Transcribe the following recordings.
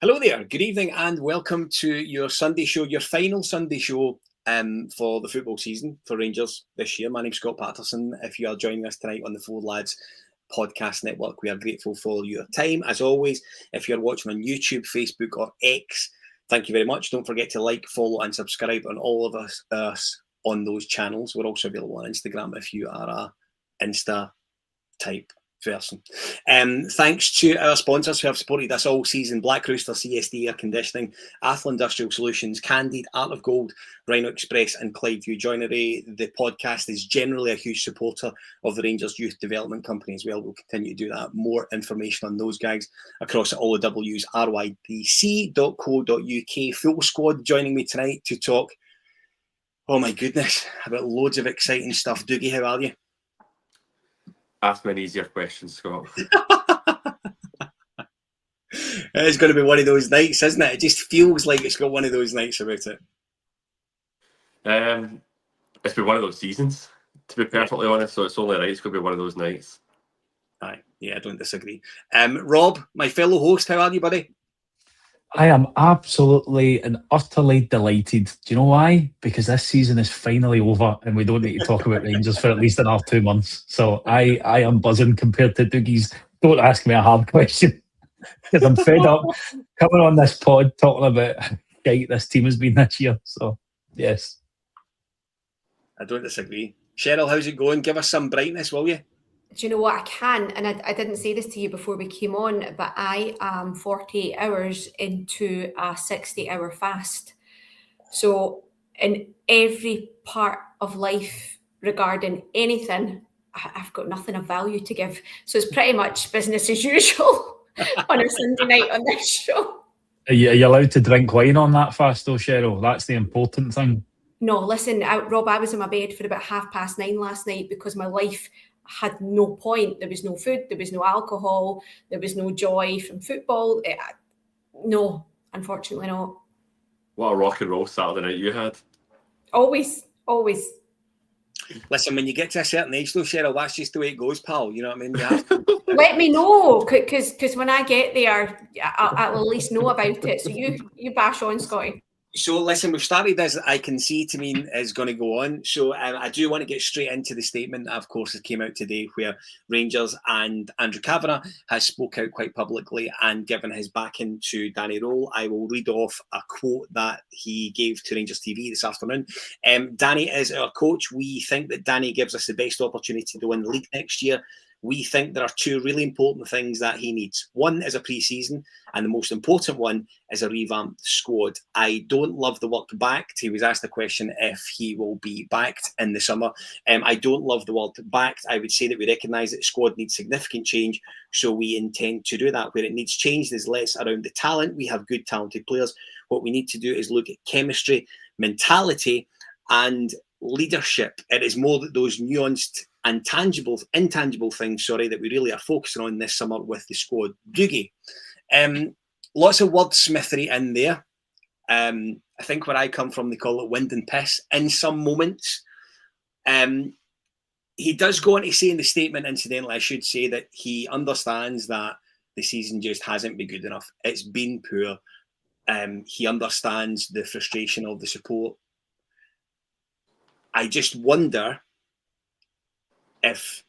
Hello there, good evening and welcome to your Sunday show, your final Sunday show for the football season for Rangers this year. My name's Scott Patterson. If you are joining us tonight on the Four Lads podcast network, we are grateful for your time. As always, if you're watching on YouTube, Facebook or X, thank you very much. Don't forget to like, follow and subscribe on all of us on those channels. We're also available on Instagram if you are a Insta type person. Thanks to our sponsors who have supported us all season: Black Rooster CSD Air Conditioning, Athol Industrial Solutions, Candid, Art of Gold, Rhino Express and Clydeview Joinery. The podcast is generally a huge supporter of the Rangers Youth Development Company as well. We'll continue to do that. More information on those guys across all the W's, rydc.co.uk. Full squad joining me tonight to talk, oh my goodness, about loads of exciting stuff. Doogie, how are you? Ask me an easier question, Scott. It's going to be one of those nights, isn't it? It just feels like it's got one of those nights about it. It's been one of those seasons, to be perfectly honest, so it's only right. It's going to be one of those nights. Aye, yeah, I don't disagree. Rob, my fellow host, how are you, buddy? I am absolutely and utterly delighted. Do you know why? Because this season is finally over and we don't need to talk about Rangers for at least another 2 months. So I am buzzing compared to Doogie's. Don't ask me a hard question because I'm fed up coming on this pod talking about how great this team has been this year. So, yes. I don't disagree. Cheryl, how's it going? Give us some brightness, will you? Do you know what? I can, and I didn't say this to you before we came on, but I am 48 hours into a 60-hour fast. So in every part of life regarding anything, I've got nothing of value to give. So it's pretty much business as usual on a Sunday night on this show. Are you allowed to drink wine on that fast though, Cheryl? That's the important thing. No, listen, Rob, I was in my bed for about 9:30 last night because my life had no point. There was no food, there was no alcohol, there was no joy from football. No, unfortunately not. What a rock and roll Saturday night you had. Always. Listen, when you get to a certain age though, Cheryl, that's just the way it goes, pal. You know what I mean? You have to... Let me know, because when I get there, I'll at least know about it. So you bash on, Scotty. So listen, we've started as I can see to mean is going to go on. So I do want to get straight into the statement that, of course, it came out today where Rangers and Andrew Kavanagh has spoke out quite publicly and given his backing to Danny Röhl. I will read off a quote that he gave to Rangers TV this afternoon. Danny is our coach. We think that Danny gives us the best opportunity to win the league next year. We think there are two really important things that he needs. One is a pre-season, and the most important one is a revamped squad. I don't love the word backed. He was asked the question if he will be backed in the summer. I don't love the word backed. I would say that we recognise that the squad needs significant change, so we intend to do that. Where it needs change, there's less around the talent. We have good, talented players. What we need to do is look at chemistry, mentality, and leadership. It is more that those nuanced and intangible things, that we really are focusing on this summer with the squad. Doogie, lots of wordsmithery in there. I think where I come from, they call it wind and piss in some moments. He does go on to say in the statement, incidentally, I should say that he understands that the season just hasn't been good enough. It's been poor. He understands the frustration of the support. I just wonder if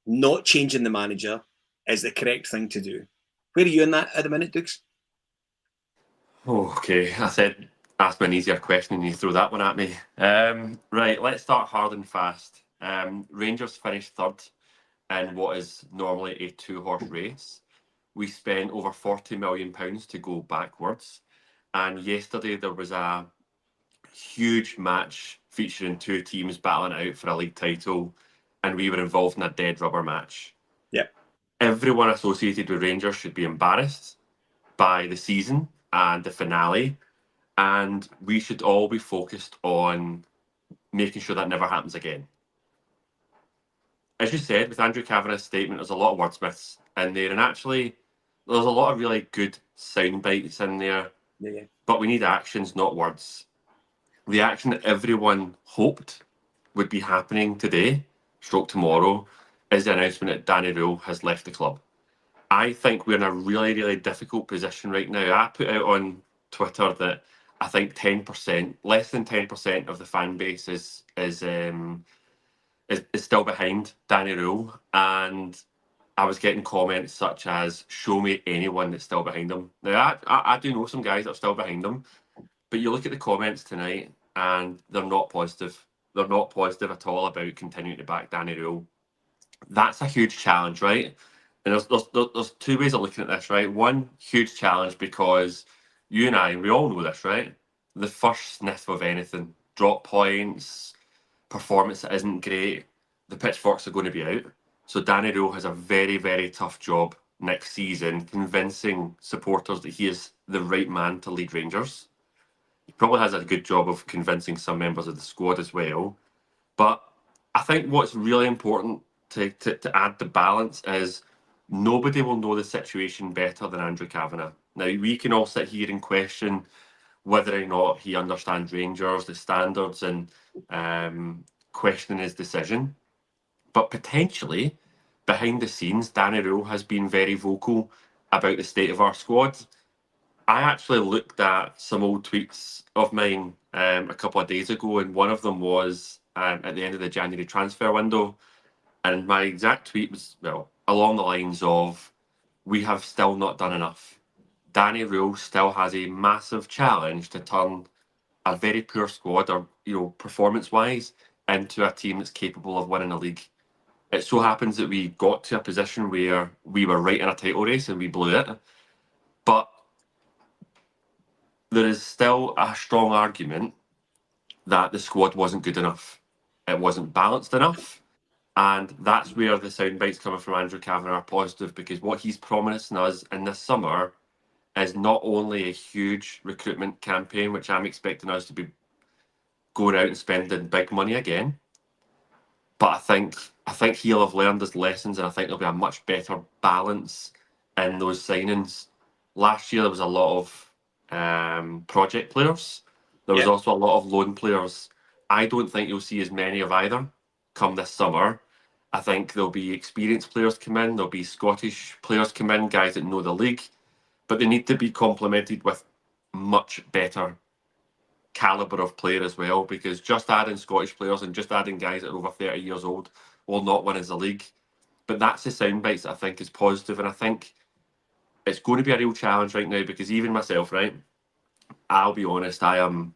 not changing the manager is the correct thing to do. Where are you in that at the minute, Dukes? Oh, okay. I said ask me an easier question and you throw that one at me. Right, let's start hard and fast. Rangers finished third in what is normally a 2-horse race. We spent over £40 million to go backwards. And yesterday there was a huge match featuring two teams battling out for a league title, and we were involved in a dead rubber match. Yep. Everyone associated with Rangers should be embarrassed by the season and the finale, and we should all be focused on making sure that never happens again. As you said, with Andrew Kavanagh's statement, there's a lot of wordsmiths in there, and actually there's a lot of really good sound bites in there. Yeah. But we need actions, not words. The action that everyone hoped would be happening today, stroke tomorrow, is the announcement that Danny Röhl has left the club. I think we're in a really, really difficult position right now. I put out on Twitter that I think 10%, less than 10% of the fan base is still behind Danny Rule, and I was getting comments such as "Show me anyone that's still behind him." Now, I do know some guys that are still behind him, but you look at the comments tonight, and they're not positive. They're not positive at all about continuing to back Danny Rule. That's a huge challenge, right? And there's two ways of looking at this, right? One huge challenge because you and I, we all know this, right? The first sniff of anything, drop points, performance that isn't great, the pitchforks are going to be out. So Danny Rule has a very, very tough job next season convincing supporters that he is the right man to lead Rangers. He probably has a good job of convincing some members of the squad as well. But I think what's really important to add the balance is nobody will know the situation better than Andrew Kavanagh. Now, we can all sit here and question whether or not he understands Rangers, the standards, and questioning his decision. But potentially, behind the scenes, Danny Rule has been very vocal about the state of our squad. I actually looked at some old tweets of mine a couple of days ago, and one of them was at the end of the January transfer window. And my exact tweet was, well, along the lines of, "We have still not done enough. Danny Rule still has a massive challenge to turn a very poor squad, or performance-wise, into a team that's capable of winning a league." It so happens that we got to a position where we were right in a title race and we blew it. But there is still a strong argument that the squad wasn't good enough. It wasn't balanced enough. And that's where the sound bites coming from Andrew Kavanagh are positive, because what he's promising us in this summer is not only a huge recruitment campaign, which I'm expecting us to be going out and spending big money again, but I think he'll have learned his lessons, and I think there'll be a much better balance in those signings. Last year there was a lot of project players. There was also a lot of loan players. I don't think you'll see as many of either come this summer. I think there'll be experienced players come in, there'll be Scottish players come in, guys that know the league, but they need to be complemented with much better calibre of player as well, because just adding Scottish players and just adding guys that are over 30 years old will not win us the league. But that's the sound bites that I think is positive, and I think it's going to be a real challenge right now, because even myself, right, I'll be honest, I am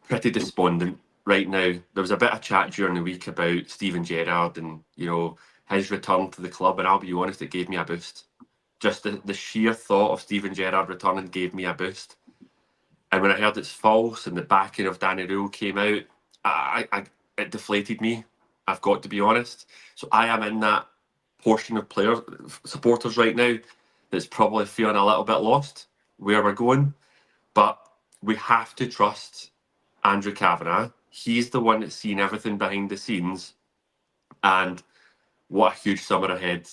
pretty despondent right now. There was a bit of chat during the week about Steven Gerrard and his return to the club, and I'll be honest, it gave me a boost. Just the sheer thought of Steven Gerrard returning gave me a boost. And when I heard it's false and the backing of Danny Rule came out, it deflated me. I've got to be honest. So I am in that portion of supporters right now that's probably feeling a little bit lost where we're going. But we have to trust Andrew Kavanagh. He's the one that's seen everything behind the scenes. And what a huge summer ahead.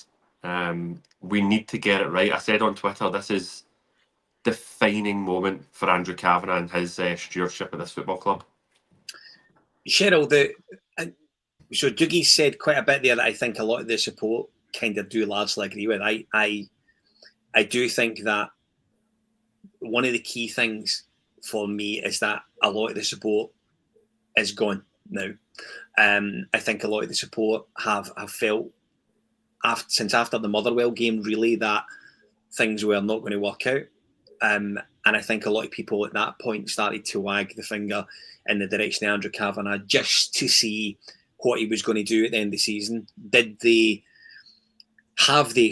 We need to get it right. I said on Twitter, this is defining moment for Andrew Kavanagh and his stewardship at this football club. Cheryl, so Doogie said quite a bit there that I think a lot of the support kind of do largely agree with. I do think that one of the key things for me is that a lot of the support is gone now. I think a lot of the support have felt since after the Motherwell game, really, that things were not going to work out. And I think a lot of people at that point started to wag the finger in the direction of Andrew Kavanagh just to see what he was going to do at the end of the season. Have they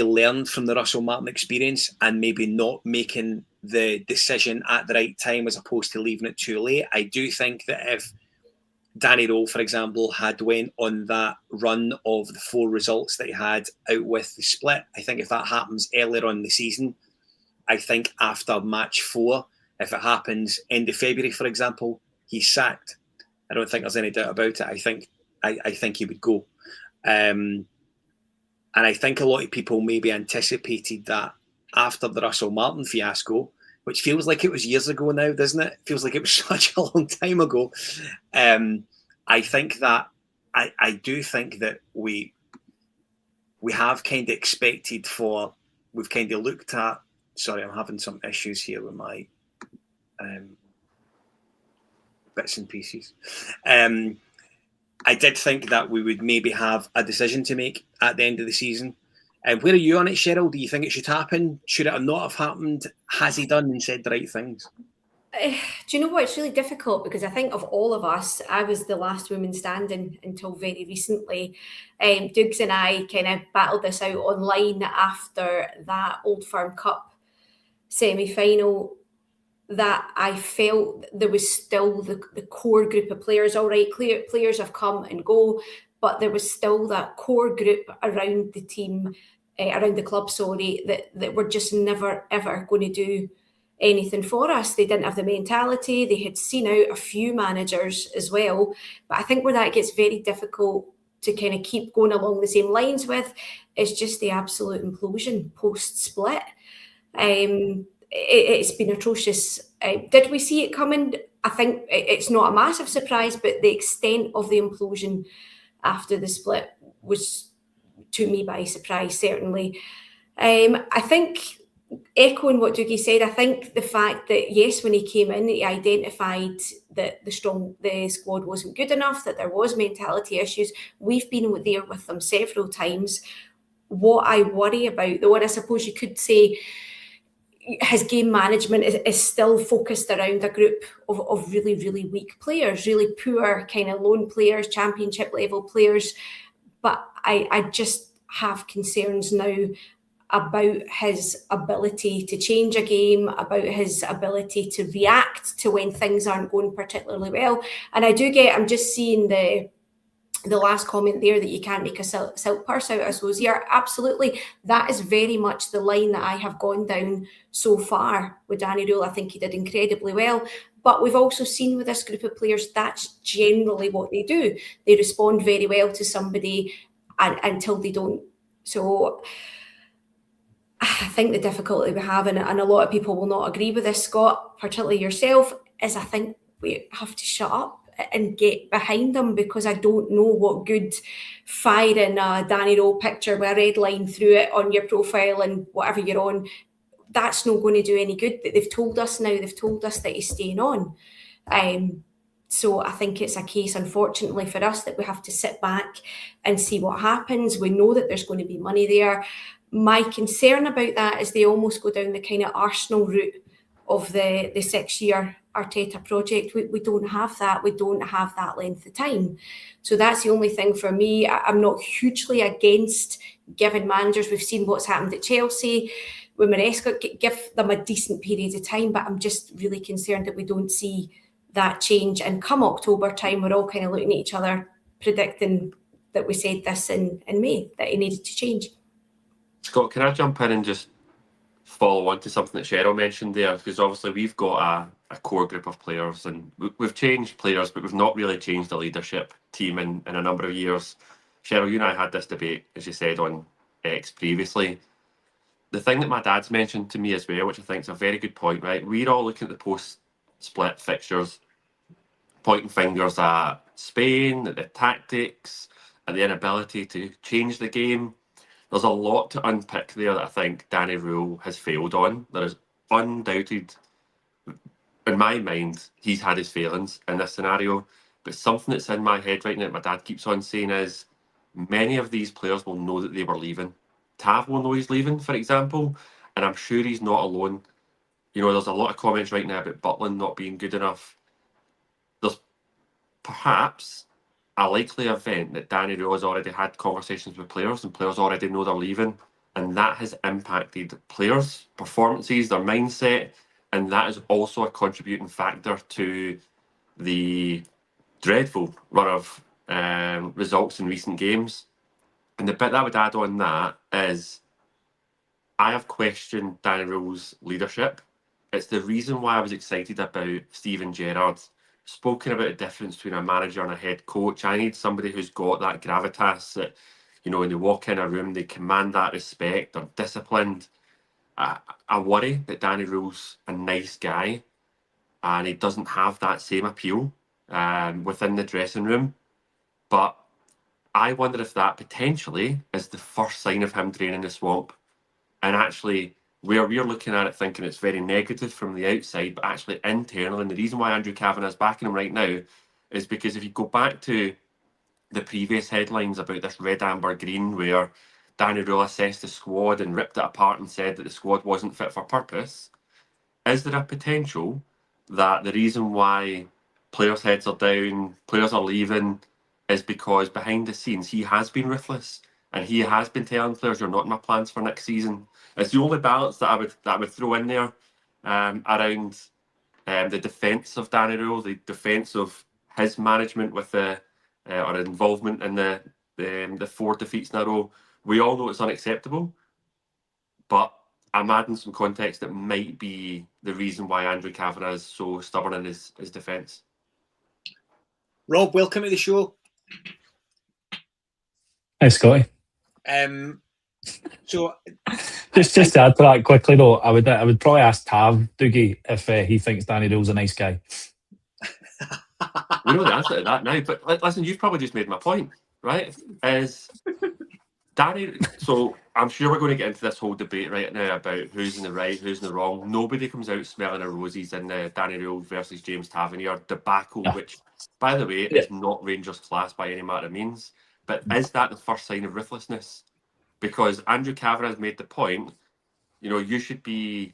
learned from the Russell Martin experience and maybe not making the decision at the right time as opposed to leaving it too late? I do think that if Danny Rule, for example, had went on that run of the 4 results that he had out with the split, I think if that happens earlier on in the season, I think after match 4, if it happens end of February, for example, he's sacked. I don't think there's any doubt about it. I think he would go. And I think a lot of people maybe anticipated that after the Russell Martin fiasco, which feels like it was years ago now, doesn't it? It feels like it was such a long time ago. I do think that we we have kind of expected for, we've kind of looked at, sorry, I'm having some issues here with my bits and pieces. I did think that we would maybe have a decision to make at the end of the season. Where are you on it, Cheryl? Do you think it should happen? Should it have not have happened? Has he done and said the right things? Do you know what? It's really difficult because I think of all of us, I was the last woman standing until very recently. Dukes and I kind of battled this out online after that Old Firm Cup semi-final, that I felt there was still the core group of players. All right, players have come and go, but there was still that core group around the team, around the club, sorry, that were just never, ever going to do anything for us. They didn't have the mentality. They had seen out a few managers as well. But I think where that gets very difficult to kind of keep going along the same lines with is just the absolute implosion post-split. It's been atrocious. Did we see it coming? I think it's not a massive surprise, but the extent of the implosion after the split was, to me, by surprise, certainly. I think, echoing what Dougie said, I think the fact that, yes, when he came in, he identified that the squad wasn't good enough, that there was mentality issues. We've been there with them several times. What I worry about, though, and I suppose you could say his game management is still focused around a group of really, really weak players, really poor kind of lone players, championship level players. But I just have concerns now about his ability to change a game, about his ability to react to when things aren't going particularly well. And I'm just seeing the last comment there, that you can't make a silk purse out of us. Yeah, absolutely. That is very much the line that I have gone down so far with Danny Rule. I think he did incredibly well. But we've also seen with this group of players, that's generally what they do. They respond very well to somebody until they don't. So I think the difficulty we have, and a lot of people will not agree with this, Scott, particularly yourself, is I think we have to shut up and get behind them, because I don't know what good firing a Danny Rowe picture with a red line through it on your profile and whatever you're on, that's not going to do any good. But they've told us that he's staying on. So I think it's a case, unfortunately for us, that we have to sit back and see what happens. We know that there's going to be money there. My concern about that is they almost go down the kind of Arsenal route of the 6-year Arteta project. We don't have that. We don't have that length of time. So that's the only thing for me. I'm not hugely against giving managers. We've seen what's happened at Chelsea with Maresca. Give them a decent period of time, but I'm just really concerned that we don't see that change. And come October time, we're all kind of looking at each other, predicting that we said this in May, that he needed to change. Scott, can I jump in and just follow on to something that Cheryl mentioned there? Because obviously we've got a core group of players, and we've changed players, but we've not really changed the leadership team in a number of years. Cheryl, you and I had this debate, as you said, on X previously. The thing that my dad's mentioned to me as well, which I think is a very good point, right? We're all looking at the post-split fixtures, pointing fingers at Spain, at the tactics, at the inability to change the game. There's a lot to unpick there that I think Danny Rule has failed on. There is undoubted, in my mind, he's had his failings in this scenario. But something that's in my head right now that my dad keeps on saying is many of these players will know that they were leaving. Tav will know he's leaving, for example, and I'm sure he's not alone. You know, there's a lot of comments right now about Butland not being good enough. There's perhaps a likely event that Danny Rule has already had conversations with players, and players already know they're leaving, and that has impacted players' performances, their mindset, and that is also a contributing factor to the dreadful run of results in recent games. And the bit that I would add on that is I have questioned Danny Rule's leadership. It's the reason why I was excited about Steven Gerrard. Spoken about the difference between a manager and a head coach. I need somebody who's got that gravitas, that, you know, when they walk in a room, they command that respect, they're disciplined. I worry that Danny Rule's a nice guy and he doesn't have that same appeal within the dressing room. But I wonder if that potentially is the first sign of him draining the swamp. And actually, where we're looking at it thinking it's very negative from the outside, but actually internal. And the reason why Andrew Kavanagh is backing him right now is because if you go back to the previous headlines about this red, amber, green, where Danny Rule assessed the squad and ripped it apart and said that the squad wasn't fit for purpose, is there a potential that the reason why players' heads are down, players are leaving, is because behind the scenes he has been ruthless and he has been telling players, "You're not in my plans for next season." It's the only balance that I would throw in there around the defence of Danny Rule, the defence of his management with the or involvement in the 4 defeats in a row. We all know it's unacceptable, but I'm adding some context that might be the reason why Andrew Kavanagh is so stubborn in his defence. Rob, welcome to the show. Hi, Scotty. So, just to add to that quickly, though, I would probably ask Tav Doogie if he thinks Danny Rule's a nice guy. We know the answer to that now, but listen, you've probably just made my point, right? Is Danny? So I'm sure we're going to get into this whole debate right now about who's in the right, who's in the wrong. Nobody comes out smelling of roses in the Danny Rule versus James Tavernier debacle, which, by the way, is not Rangers class by any matter of means. But is that the first sign of ruthlessness? Because Andrew Kavanagh has made the point, you should be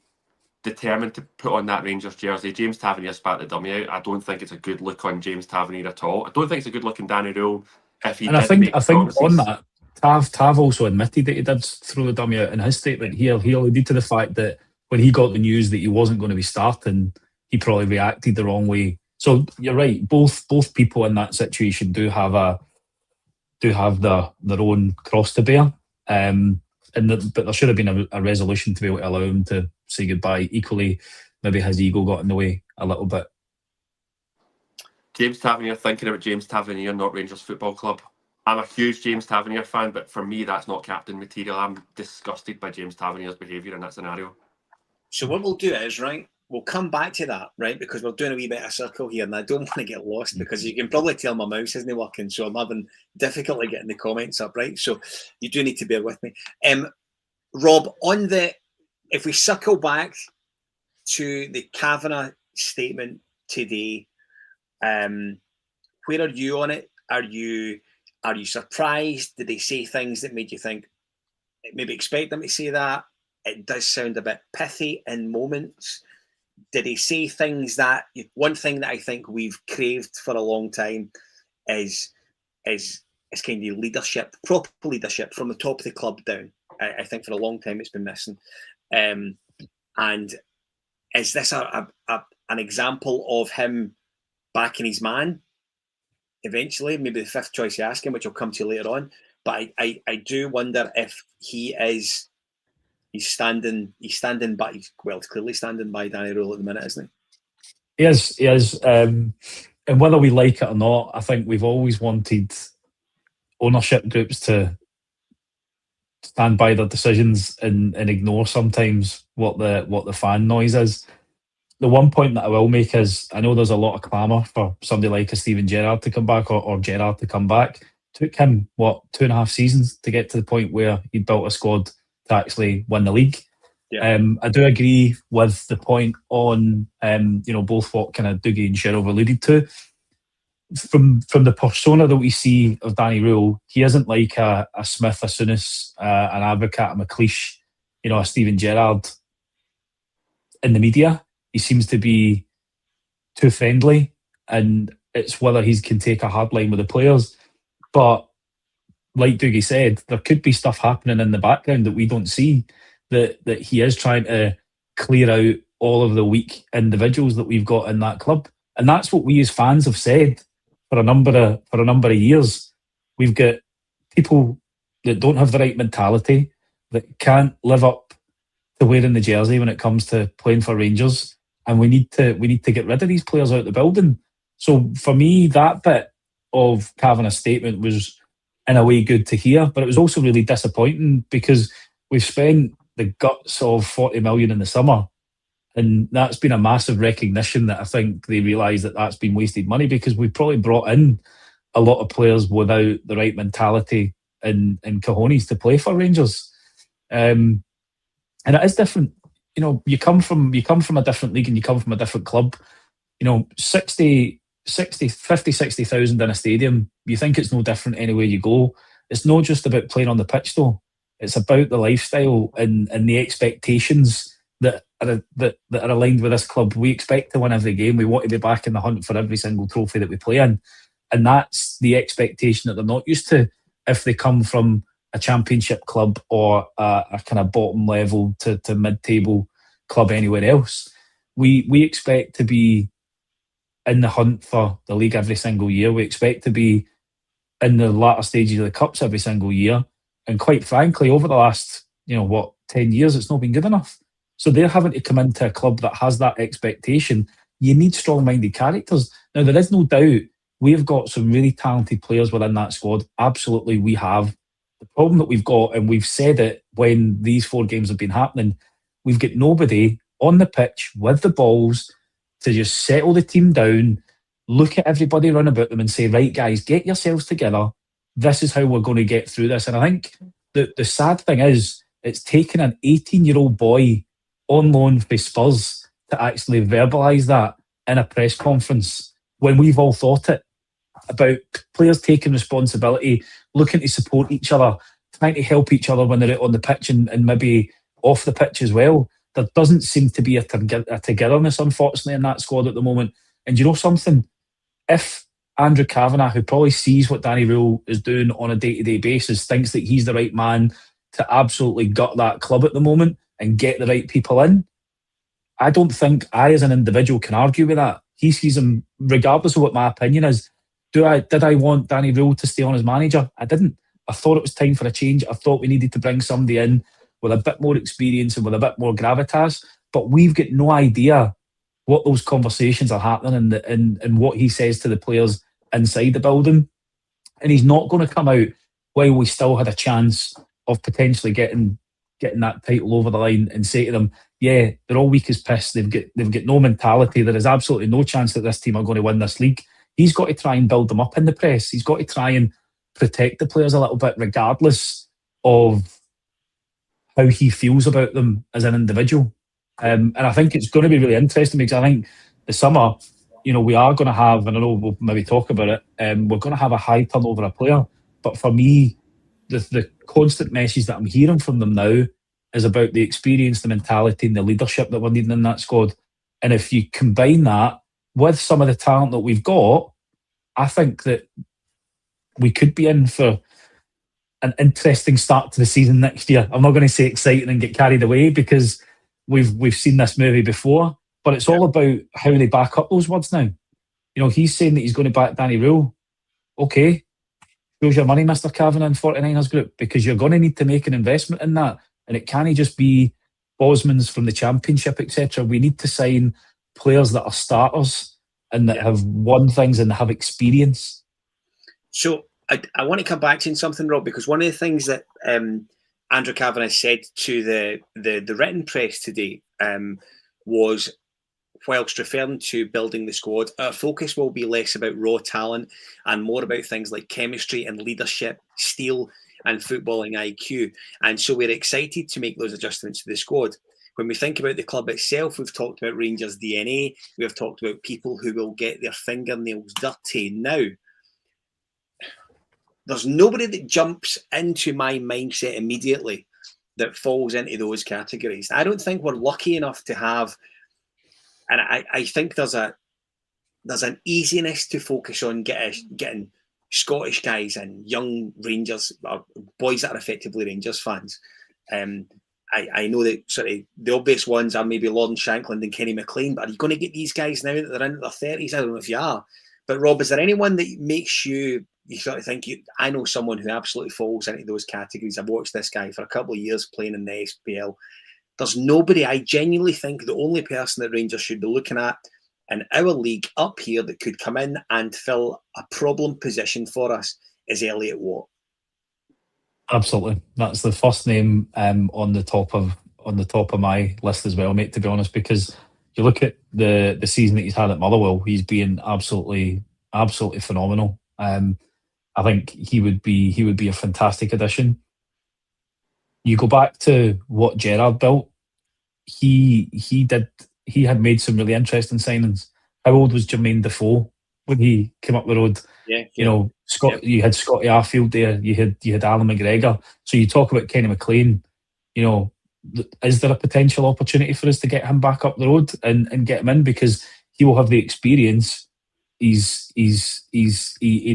determined to put on that Rangers jersey. James Tavernier spat the dummy out. I don't think it's a good look on James Tavernier at all. I don't think it's a good look on Danny Rule if he. And I think on that, Tav also admitted that he did throw the dummy out in his statement. He alluded to the fact that when he got the news that he wasn't going to be starting, he probably reacted the wrong way. So you're right. Both people in that situation do have their own cross to bear. But there should have been a resolution to be able to allow him to say goodbye. Equally, maybe his ego got in the way a little bit. James Tavernier, thinking about James Tavernier, not Rangers Football Club. I'm a huge James Tavernier fan, but for me, that's not captain material. I'm disgusted by James Tavernier's behaviour in that scenario. So what we'll do is, right, we'll come back to that, right, because we're doing a wee bit of circle here, and I don't want to get lost because you can probably tell my mouse isn't working, so I'm having difficulty getting the comments up, right? So you do need to bear with me. Rob, if we circle back to the Kavanagh statement today, where are you on it? Are you surprised? Did they say things that made you think, maybe expect them to say that? It does sound a bit pithy in moments. Did he say things that, one thing that I think we've craved for a long time is kind of leadership, proper leadership from the top of the club down. I think for a long time it's been missing. And is this an example of him backing his man eventually? Maybe the fifth choice you ask him, which I'll come to later on. But I do wonder if he's standing by, well, he's clearly standing by Danny Rule at the minute, isn't he? He is. And whether we like it or not, I think we've always wanted ownership groups to stand by their decisions and ignore sometimes what the fan noise is. The one point that I will make is, I know there's a lot of clamour for somebody like a Steven Gerrard to come back or Gerrard to come back. Took him, 2.5 seasons to get to the point where he'd built a squad to actually win the league. Yeah. I do agree with the point on both what kind of Dougie and Cheryl alluded to. From the persona that we see of Danny Rule, he isn't like a Smith, a Souness, an Advocat, a McLeish, a Steven Gerrard in the media. He seems to be too friendly, and it's whether he can take a hard line with the players. But like Dougie said, there could be stuff happening in the background that we don't see, that he is trying to clear out all of the weak individuals that we've got in that club. And that's what we as fans have said for a number of years. We've got people that don't have the right mentality, that can't live up to wearing the jersey when it comes to playing for Rangers, and we need to get rid of these players out of the building. So for me, that bit of Kavanagh's statement was in a way good to hear, but it was also really disappointing because we've spent the guts of 40 million in the summer, and that's been a massive recognition that I think they realise that that's been wasted money, because we've probably brought in a lot of players without the right mentality and cojones to play for Rangers. And it is different. You know, you come from a different league and you come from a different club. You know, 50,000-60,000 in a stadium, you think it's no different anywhere you go. It's not just about playing on the pitch though. It's about the lifestyle and the expectations that are aligned with this club. We expect to win every game. We want to be back in the hunt for every single trophy that we play in. And that's the expectation that they're not used to if they come from a championship club or a kind of bottom level to mid-table club anywhere else. We expect to be in the hunt for the league every single year. We expect to be in the latter stages of the cups every single year. And quite frankly, over the last, 10 years, it's not been good enough. So they're having to come into a club that has that expectation. You need strong-minded characters. Now, there is no doubt we've got some really talented players within that squad. Absolutely, we have. The problem that we've got, and we've said it when these 4 games have been happening, we've got nobody on the pitch with the balls to just settle the team down, look at everybody run about them and say, right, guys, get yourselves together. This is how we're going to get through this. And I think the sad thing is it's taken an 18-year-old boy on loan for Spurs to actually verbalise that in a press conference when we've all thought it, about players taking responsibility, looking to support each other, trying to help each other when they're out on the pitch and maybe off the pitch as well. There doesn't seem to be a togetherness, unfortunately, in that squad at the moment. And you know something? If Andrew Kavanagh, who probably sees what Danny Rule is doing on a day-to-day basis, thinks that he's the right man to absolutely gut that club at the moment and get the right people in, I don't think I, as an individual, can argue with that. He sees him, regardless of what my opinion is. Did I want Danny Rule to stay on as manager? I didn't. I thought it was time for a change. I thought we needed to bring somebody in with a bit more experience and with a bit more gravitas. But we've got no idea what those conversations are happening and what he says to the players inside the building. And he's not going to come out while we still had a chance of potentially getting that title over the line and say to them, yeah, they're all weak as piss. They've got no mentality. There is absolutely no chance that this team are going to win this league. He's got to try and build them up in the press. He's got to try and protect the players a little bit, regardless of how he feels about them as an individual. And I think it's going to be really interesting because I think the summer, we are going to have, and I know we'll maybe talk about it, we're going to have a high turnover of player. But for me, the constant message that I'm hearing from them now is about the experience, the mentality and the leadership that we're needing in that squad. And if you combine that with some of the talent that we've got, I think that we could be in for an interesting start to the season next year. I'm not going to say exciting and get carried away because we've seen this movie before, but it's all about how they back up those words now. He's saying that he's going to back Danny Rule. Okay, where's your money, Mr. Kavanagh and 49ers Group? Because you're going to need to make an investment in that. And it can't just be Bosmans from the Championship, etc. We need to sign players that are starters and that have won things and have experience. So I want to come back to something, Rob, because one of the things that Andrew Kavanagh said to the written press today was, whilst referring to building the squad, our focus will be less about raw talent and more about things like chemistry and leadership, steel and footballing IQ. And so we're excited to make those adjustments to the squad. When we think about the club itself, we've talked about Rangers DNA. We've talked about people who will get their fingernails dirty. Now, there's nobody that jumps into my mindset immediately that falls into those categories. I don't think we're lucky enough to have, and I think there's an easiness to focus on getting Scottish guys and young Rangers, or boys that are effectively Rangers fans. I know that sort of the obvious ones are maybe Lawrence Shankland and Kenny McLean, but are you going to get these guys now that they're in their 30s? I don't know if you are. But Rob, is there anyone that makes you sort of think, I know someone who absolutely falls into those categories? I've watched this guy for a couple of years playing in the SPL. There's nobody. I genuinely think the only person that Rangers should be looking at in our league up here that could come in and fill a problem position for us is Elliot Watt. Absolutely, that's the first name on the top of my list as well, mate. To be honest, because you look at the season that he's had at Motherwell, he's been absolutely phenomenal. I think he would be a fantastic addition. You go back to what Gerrard built. He had made some really interesting signings. How old was Jermaine Defoe when he came up the road? Yeah, You know, You had Scotty Arfield there. You had Alan McGregor. So you talk about Kenny McLean. You know, is there a potential opportunity for us to get him back up the road and get him in, because he will have the experience. He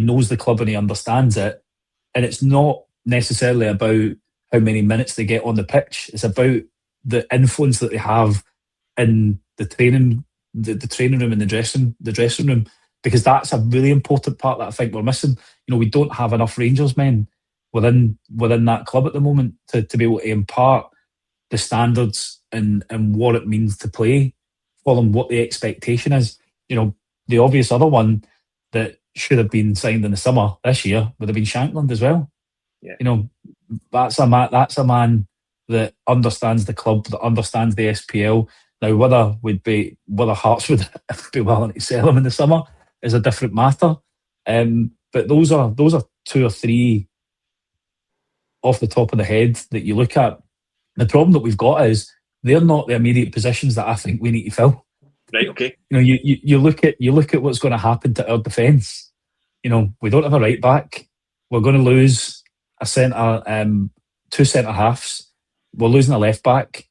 knows the club and he understands it, and it's not necessarily about how many minutes they get on the pitch. It's about the influence that they have in the training room and the dressing room, because that's a really important part that I think we're missing. You know, we don't have enough Rangers men within that club at the moment to be able to impart the standards and what it means to play for them, what the expectation is. You know, the obvious other one that should have been signed in the summer this year would have been Shankland as well. Yeah. You know, that's a man that understands the club, that understands the SPL. Now, whether Hearts would be willing to sell him in the summer is a different matter. But those are two or three off the top of the head that you look at. The problem that we've got is they're not the immediate positions that I think we need to fill. Right. Okay. You know, you look at what's going to happen to our defence. You know, we don't have a right back. We're going to lose a centre, two centre halves. We're losing a left back.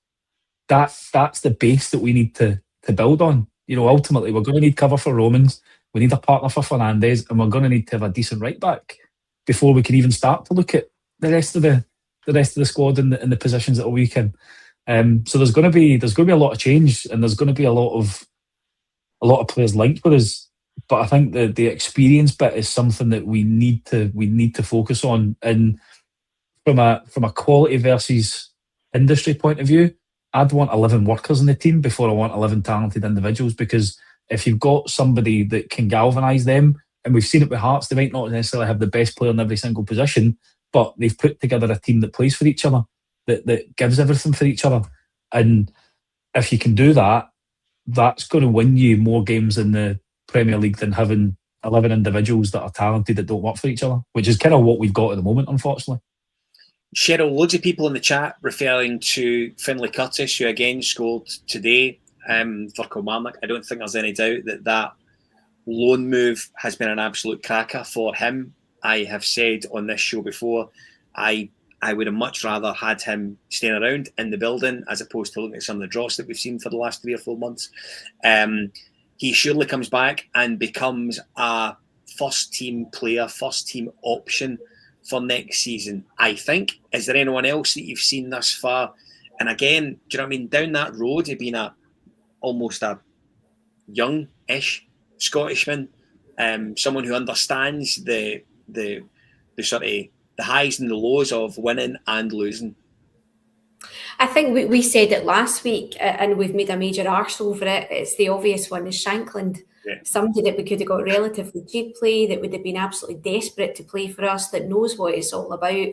That's the base that we need to build on. You know, ultimately we're going to need cover for Romans. We need a partner for Fernandes, and we're going to need to have a decent right back before we can even start to look at the rest of the squad and the positions that are weak in. So there's going to be a lot of change, and there's going to be a lot of players linked with us. But I think the experience bit is something that we need to focus on. And from a quality versus industry point of view, I'd want 11 workers in the team before I want 11 talented individuals, because if you've got somebody that can galvanise them, and we've seen it with Hearts, they might not necessarily have the best player in every single position, but they've put together a team that plays for each other, that gives everything for each other. And if you can do that, that's going to win you more games in the Premier League than having 11 individuals that are talented that don't work for each other, which is kind of what we've got at the moment, unfortunately. Cheryl, loads of people in the chat referring to Finlay Curtis, who again scored today for Kilmarnock. I don't think there's any doubt that loan move has been an absolute cracker for him. I have said on this show before, I would have much rather had him staying around in the building as opposed to looking at some of the dross that we've seen for the last 3 or 4 months. He surely comes back and becomes a first-team player, first-team option for next season, I think. Is there anyone else that you've seen thus far? And again, do you know what I mean? Down that road, he'd been almost a young-ish Scottishman, someone who understands the sort of the highs and the lows of winning and losing. I think we said it last week, and we've made a major arse over it. It's the obvious one is Shankland. Yeah. Somebody that we could have got relatively cheaply, that would have been absolutely desperate to play for us, that knows what it's all about.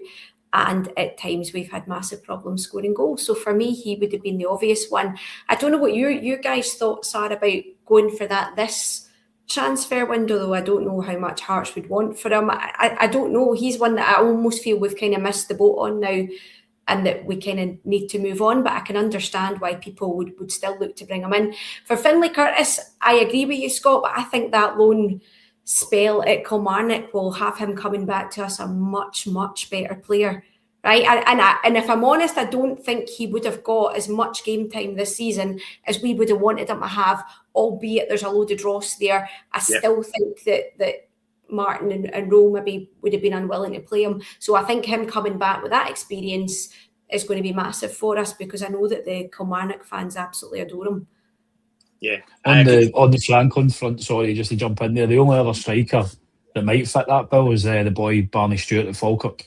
And at times we've had massive problems scoring goals. So for me, he would have been the obvious one. I don't know what your guys' thoughts are about going for this transfer window, though. I don't know how much Hearts would want for him. I don't know. He's one that I almost feel we've kind of missed the boat on now, and that we kind of need to move on. But I can understand why people would still look to bring him in. For Finlay Curtis, I agree with you, Scott, but I think that loan spell at Kilmarnock will have him coming back to us a much, much better player, right? And if I'm honest, I don't think he would have got as much game time this season as we would have wanted him to have, albeit there's a load of dross there. I still think that Martin and Rowe maybe would have been unwilling to play him. So I think him coming back with that experience is going to be massive for us, because I know that the Kilmarnock fans absolutely adore him. Yeah. On the Shankland front, sorry, just to jump in there, the only other striker that might fit that bill is the boy Barney Stewart at Falkirk.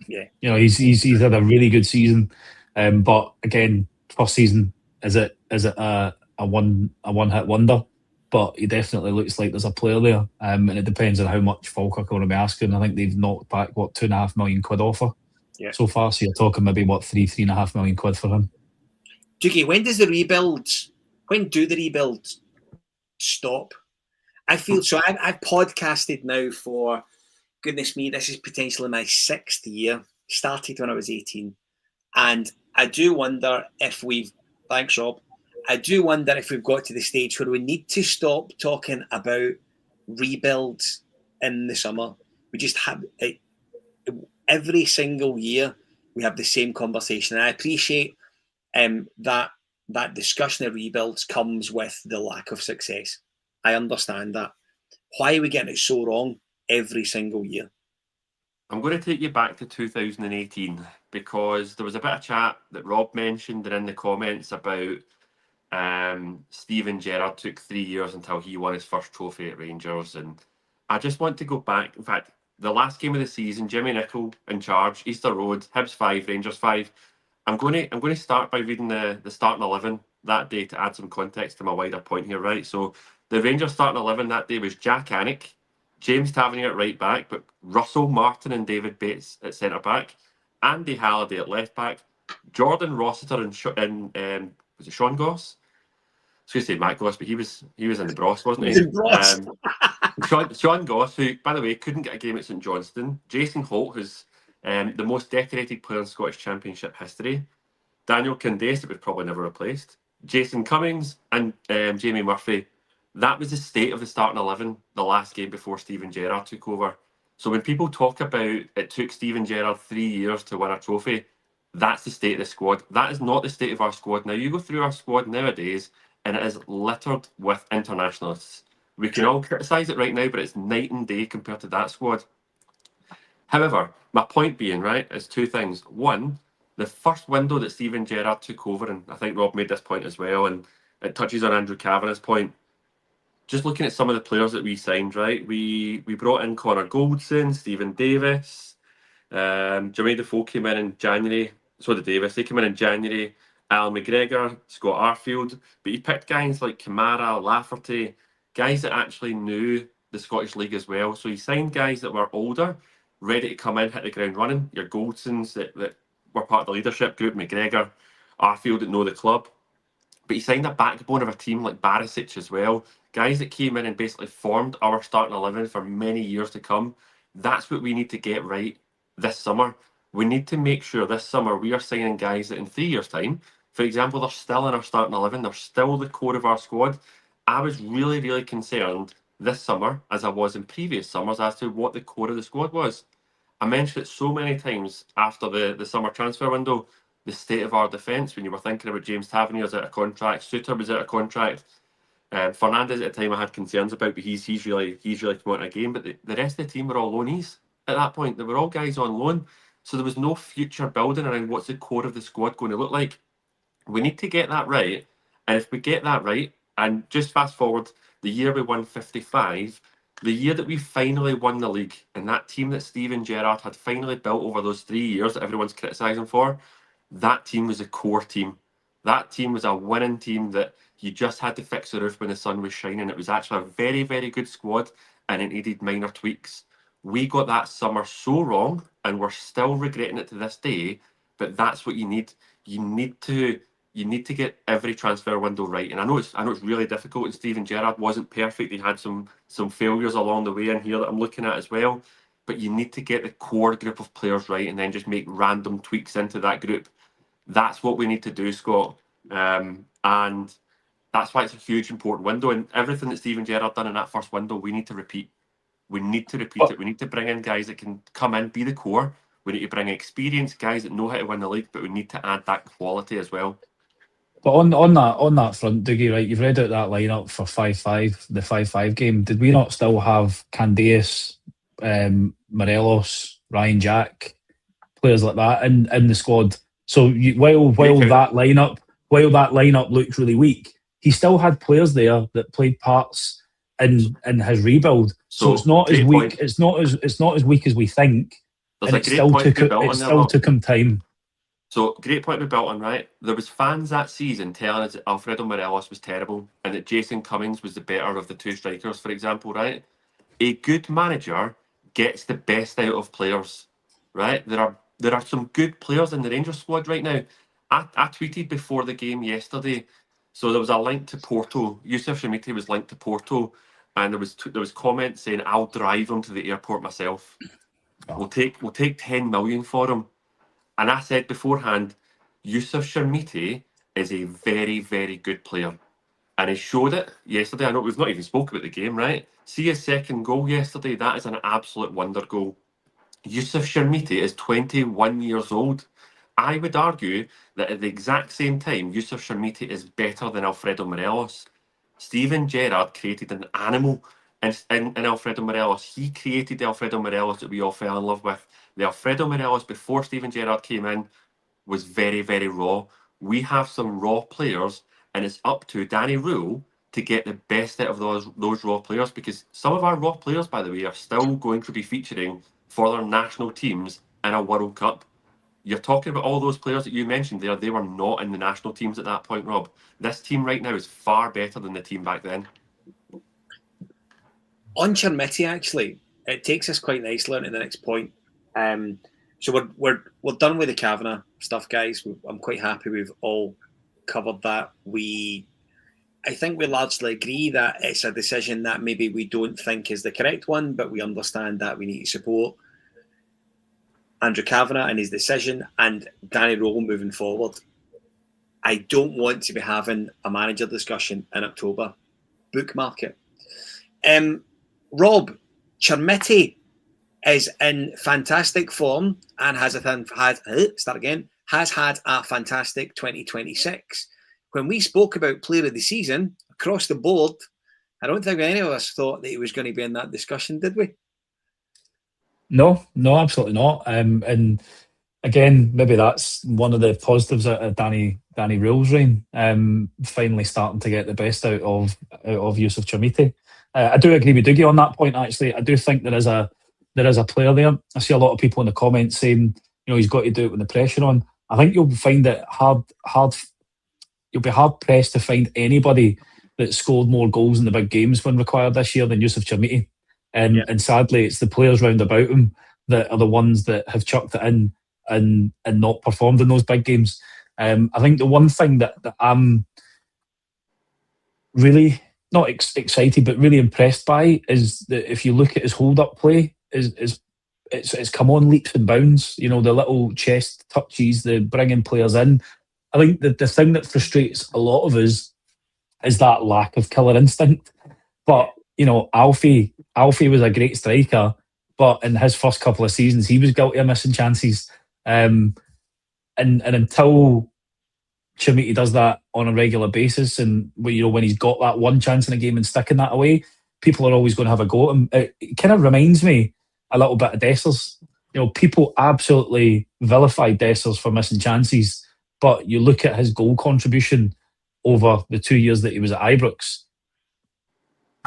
Yeah. You know, he's had a really good season, but again, first season, is it a one-hit wonder? But he definitely looks like there's a player there, and it depends on how much Falkirk are going to be asking. I think they've knocked back £2.5 million offer so far. So you're talking maybe £3.5 million for him. Doogie, when do the rebuild stop? I feel so. I've podcasted now for goodness me, this is potentially my 6th year. Started when I was 18. And I do wonder if thanks Rob, I do wonder if we've got to the stage where we need to stop talking about rebuilds in the summer. We just have it every single year. We have the same conversation. And I appreciate that discussion of rebuilds comes with the lack of success. I understand that. Why are we getting it so wrong every single year? I'm going to take you back to 2018 because there was a bit of chat that Rob mentioned and in the comments about Steven Gerrard took 3 years until he won his first trophy at Rangers. And I just want to go back. In fact, the last game of the season, Jimmy Nicholl in charge, Easter Road, Hibs 5, Rangers 5. I'm going to start by reading the starting 11 that day to add some context to my wider point here, right? So the Rangers starting 11 that day was Jack Annick, James Tavernier at right back, but Russell Martin and David Bates at centre back, Andy Halliday at left back, Jordan Rossiter and was it Sean Goss? I was going to say Matt Goss, but he was in the Bros, wasn't he? Sean Goss, who, by the way, couldn't get a game at St Johnstone. Jason Holt, who's the most decorated player in Scottish Championship history. Daniel Candace, that was probably never replaced. Jason Cummings and Jamie Murphy. That was the state of the starting 11 the last game before Steven Gerrard took over. So when people talk about it took Steven Gerrard 3 years to win a trophy, that's the state of the squad. That is not the state of our squad. Now, you go through our squad nowadays, and it is littered with internationalists. We can all criticise it right now, but it's night and day compared to that squad. However, my point being, right, is two things. One, the first window that Steven Gerrard took over, and I think Rob made this point as well, and it touches on Andrew Kavanagh's point. Just looking at some of the players that we signed, right, we brought in Connor Goldson, Stephen Davis, Jermaine Defoe came in January, so did Davis. They came in January. Alan McGregor, Scott Arfield, but he picked guys like Kamara, Lafferty, guys that actually knew the Scottish League as well. So he signed guys that were older, ready to come in, hit the ground running. Your Goldsons that were part of the leadership group, McGregor, Arfield that know the club. But he signed a backbone of a team like Barisic as well. Guys that came in and basically formed our starting 11 for many years to come. That's what we need to get right this summer. We need to make sure this summer we are signing guys that in 3 years' time, for example, they're still in our starting 11, they're still the core of our squad. I was really, really concerned this summer, as I was in previous summers, as to what the core of the squad was. I mentioned it so many times after the summer transfer window, the state of our defence, when you were thinking about James Tavernier's out of contract, Suter was out of contract, Fernandez at the time I had concerns about, but he's really come out of a game. But the rest of the team were all loanees at that point. They were all guys on loan. So there was no future building around what's the core of the squad going to look like. We need to get that right. And if we get that right, and just fast forward, the year we won 55, the year that we finally won the league, and that team that Steven Gerrard had finally built over those 3 years that everyone's criticising for, that team was a core team. That team was a winning team that you just had to fix the roof when the sun was shining. It was actually a very, very good squad, and it needed minor tweaks. We got that summer so wrong, and we're still regretting it to this day. But that's what you need. You need to get every transfer window right. And I know it's really difficult. And Steven Gerrard wasn't perfect. He had some failures along the way in here that I'm looking at as well. But you need to get the core group of players right, and then just make random tweaks into that group. That's what we need to do, Scott. And that's why it's a huge, important window. And everything that Steven Gerrard done in that first window, we need to repeat. We need to repeat it. We need to bring in guys that can come in, be the core. We need to bring experienced guys that know how to win the league, but we need to add that quality as well. But on that front, Dougie, right? You've read out that lineup for 5-5, the 5-5 game. Did we not still have Candace, Morelos, Ryan Jack, players like that in the squad? So while that lineup looked really weak, he still had players there that played parts in his rebuild. So it's not as weak. It's not as weak as we think. There's and it still took him time. So great point to be built on, right? There was fans that season telling us that Alfredo Morelos was terrible and that Jason Cummings was the better of the two strikers, for example, right? A good manager gets the best out of players, right? There are some good players in the Rangers squad right now. I tweeted before the game yesterday, so there was a link to Porto. Yusuf Shamiti was linked to Porto, and there was comments saying I'll drive him to the airport myself. We'll take 10 million for him. And I said beforehand, Yusuf Sharmiti is a very, very good player. And he showed it yesterday. I know we've not even spoke about the game, right? See his second goal yesterday. That is an absolute wonder goal. Yusuf Sharmiti is 21 years old. I would argue that at the exact same time, Yusuf Sharmiti is better than Alfredo Morelos. Steven Gerrard created an animal in Alfredo Morelos. He created the Alfredo Morelos that we all fell in love with. The Alfredo Morelos before Steven Gerrard came in was very, very raw. We have some raw players, and it's up to Danny Rule to get the best out of those raw players, because some of our raw players, by the way, are still going to be featuring for their national teams in a World Cup. You're talking about all those players that you mentioned there, they were not in the national teams at that point, Rob. This team right now is far better than the team back then. On Chermiti, actually, it takes us quite nicely on to the next point. So we're done with the Kavanagh stuff, guys. I'm quite happy we've all covered that. I think we largely agree that it's a decision that maybe we don't think is the correct one, but we understand that we need to support Andrew Kavanagh and his decision and Danny Role moving forward. I don't want to be having a manager discussion in October. Bookmark it. Rob, Chermiti is in fantastic form and has had a fantastic 2026. When we spoke about player of the season across the board, I don't think any of us thought that he was going to be in that discussion, did we? No, absolutely not. And again, maybe that's one of the positives of Danny Rule's reign. Finally starting to get the best out of Yusuf Chermiti. I do agree with Dougie on that point. Actually, I do think there is a player there. I see a lot of people in the comments saying, he's got to do it with the pressure on. I think you'll find it hard. You'll be hard pressed to find anybody that scored more goals in the big games when required this year than Yusuf Chermiti. And sadly, it's the players round about him that are the ones that have chucked it in and not performed in those big games. I think the one thing that I'm really not excited but really impressed by is that if you look at his hold-up play, it's come on leaps and bounds. The little chest touches, the bringing players in. I think that the thing that frustrates a lot of us is that lack of killer instinct. But Alfie was a great striker, but in his first couple of seasons, he was guilty of missing chances. And until Chermiti does that on a regular basis, and when he's got that one chance in a game and sticking that away, people are always going to have a go at him. It kind of reminds me a little bit of Dessers. People absolutely vilify Dessers for missing chances, but you look at his goal contribution over the 2 years that he was at Ibrox.